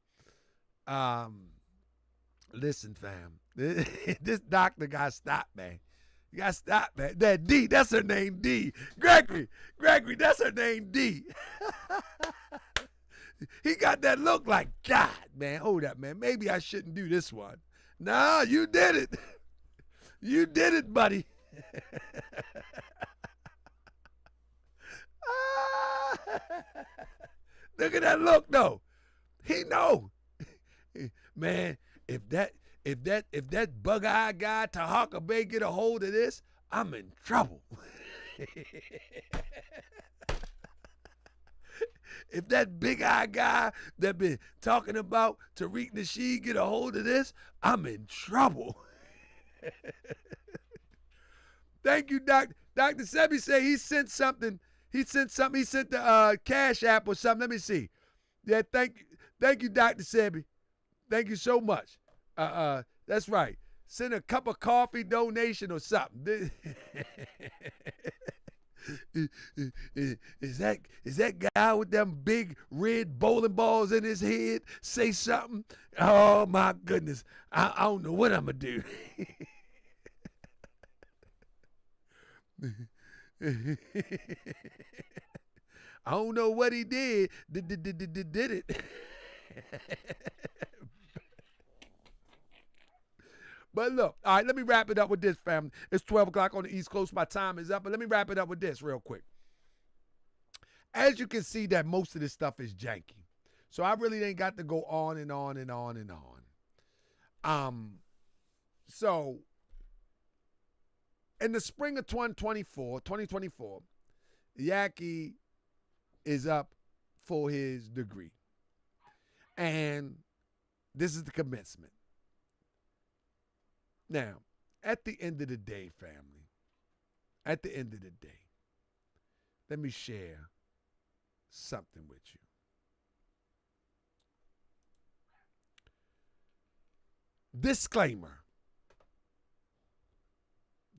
listen, fam. This doctor got stopped, man. You got stopped, man. That D, that's her name, D. Gregory, that's her name, D. He got that look like, God, man, hold up, man. Maybe I shouldn't do this one. Nah, you did it. You did it, buddy. Look at that look, though. He know. Man, if that bug-eyed guy, Tahaka Bay, get a hold of this, I'm in trouble. If that big-eyed guy that been talking about Tariq Nasheed get a hold of this, I'm in trouble. Thank you, Dr. Sebi say he sent something. He sent the Cash App or something. Let me see. Yeah, thank you, Dr. Sebi. Thank you so much. That's right. Send a cup of coffee donation or something. Is that guy with them big red bowling balls in his head say something? Oh my goodness. I don't know what I'm gonna do. I don't know what he did. Did it. But look, all right, let me wrap it up with this, family. It's 12 o'clock on the East Coast. My time is up, but let me wrap it up with this real quick. As you can see that most of this stuff is janky. So I really ain't got to go on and on and on and on. So in the spring of 2024, Yahki is up for his degree. And this is the commencement. Now, at the end of the day, family, let me share something with you. Disclaimer.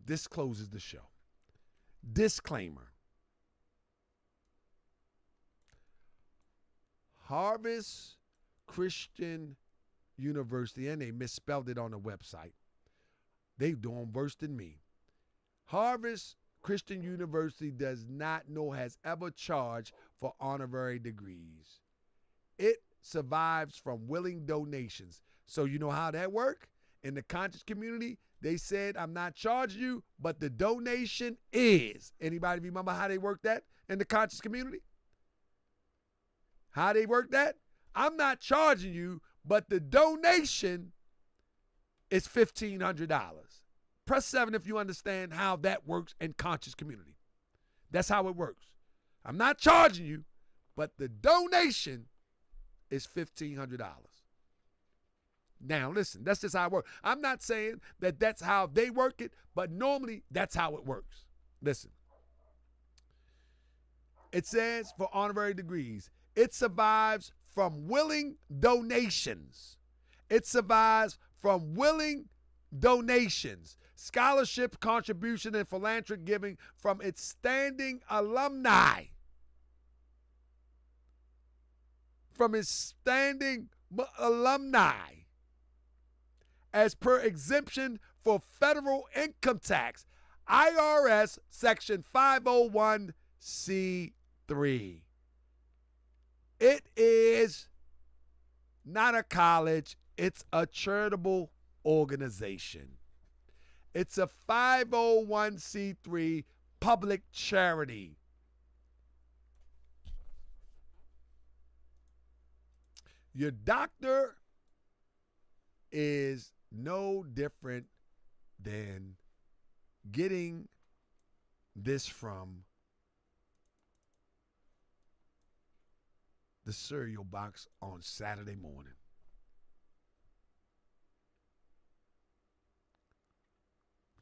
This closes the show. Disclaimer. Harvest Christian University, and they misspelled it on the website. They doing worse than me. Harvest Christian University does not nor has ever charged for honorary degrees. It survives from willing donations. So you know how that works? In the conscious community, they said, I'm not charging you, but the donation is. Anybody remember how they work that in the conscious community? How they work that? I'm not charging you, but the donation is $1,500. Press 7 if you understand how that works in conscious community. That's how it works. I'm not charging you, but the donation is $1,500. Now, listen, that's just how it works. I'm not saying that that's how they work it, but normally that's how it works. Listen. It says for honorary degrees, it survives from willing donations. It survives from willing donations, scholarship, contribution, and philanthropic giving from its standing alumni. From its standing alumni. As per exemption for federal income tax, IRS Section 501c3. It is not a college, it's a charitable organization. It's a 501c3 public charity. Your doctor is no different than getting this from the cereal box on Saturday morning.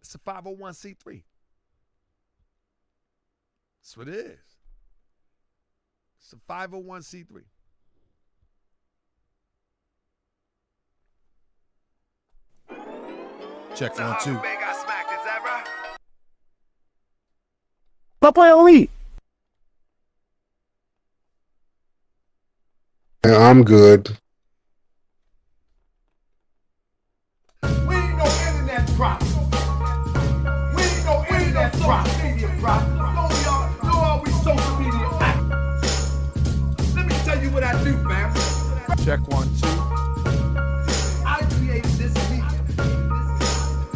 It's a 501c3. That's what it is. It's a 501c3. Check 1, 2. Papa Ali. I'm good. We ain't no internet prophet. We ain't no internet prophet. Media prophet. No, all we social media actors. Let me tell you what I do, fam. Check 1, 2. I created this media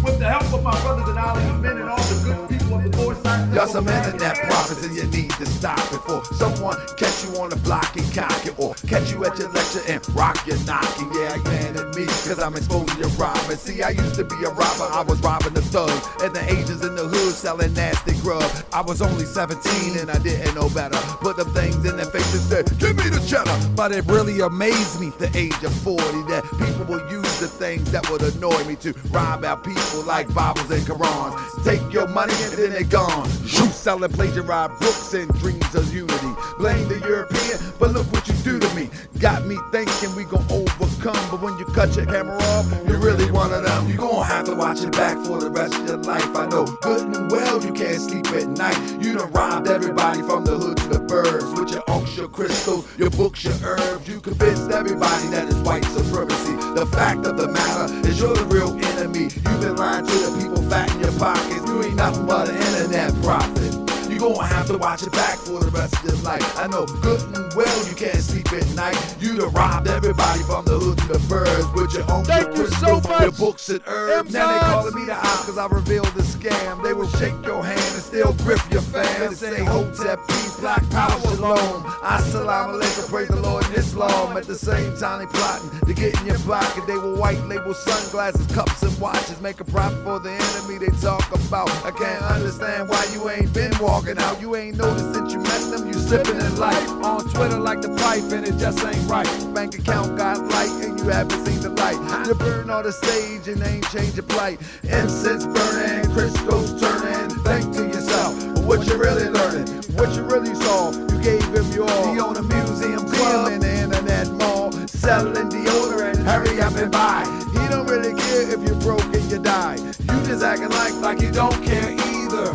with the help of my brothers and allies, men and all the good people of the Lord side. Y'all some internet prophets and you need to stop it for someone catch you on the block and cock it, or catch you at your lecture and rock your knocking. Yeah, you mad at me cause I'm exposing your robbing. See, I used to be a robber, I was robbing the thugs and the agents in the hood selling nasty grub. I was only 17 and I didn't know better. Put them things in their face and said, give me the cheddar. But it really amazed me, the age of 40, that people will use the things that would annoy me to rob our people like Bibles and Qurans. Take your money and then they're gone. You selling plagiarized books and dreams of unity. Blame the European, but look what you do to me. Got me thinking we gon' overcome, but when you cut your camera off, you're really one of them. You gon' have to watch it back for the rest of your life. I know good and well you can't sleep at night. You done robbed everybody from the hood to the burbs with your unks, your crystals, your books, your herbs. You convinced everybody that it's white supremacy. The fact of the matter is you're the real enemy. You've been lying to the people fat in your pockets. You ain't nothing but an internet prophet. You gon' have to watch it back for the rest of your life. I know good and well you can't sleep at night. You done robbed everybody from the hood to the birds with your own crystals, your books and herbs. Now they calling me the op cause I revealed the scam. They will shake your hand and still grip your fam and say Hotep, peace, black power, shalom. Assalamu alaikum, praise the Lord in Islam. At the same time they plotting to get in your pocket. They will white label sunglasses, cups and watches. Make a profit for the enemy they talk about. I can't understand why you ain't been walking out. You ain't noticed since you met them, you slipping in life. On Twitter like the pipe and it just ain't right. Bank account got light and you haven't seen the light. You burn on the stage and ain't change your plight. Incense burning, crystals turning. Think to yourself, what you really learning? What you really saw? You gave him your all. He own a museum club in the internet mall. Selling deodorant, hurry up and buy. He don't really care if you're broke and you die. You just acting like you don't care either.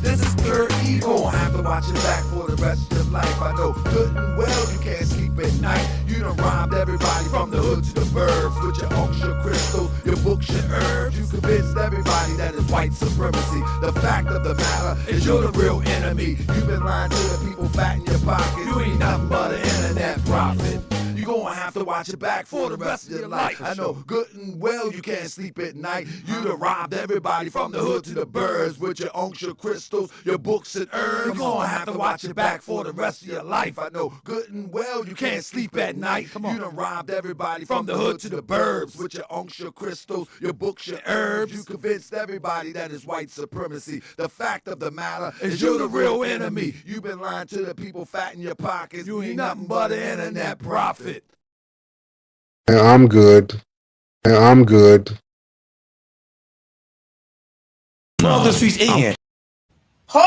This is pure evil. Have to watch it back for the rest of your life. I know good and well you can't sleep at night. You done robbed everybody from the hood to the burbs with your unks, your crystals, your books, your herbs. You convinced everybody that it's white supremacy. The fact of the matter is you're the real enemy. You've been lying to the people fat in your pockets. You ain't nothing but an internet prophet. You gonna have to watch it back for the rest of your life. I know good and well you can't sleep at night. You done robbed everybody from the hood to the birds with your unks, your crystals, your books and herbs. You gonna have to watch it back for the rest of your life. I know good and well you can't sleep at night. You done robbed everybody from the hood to the burbs with your unks, your crystals, your books, your herbs. You convinced everybody that it's white supremacy. The fact of the matter is you're the real enemy. You've been lying to the people fat in your pockets. You ain't nothing but an internet prophet. I'm good. I'm good. All the streets in. Hold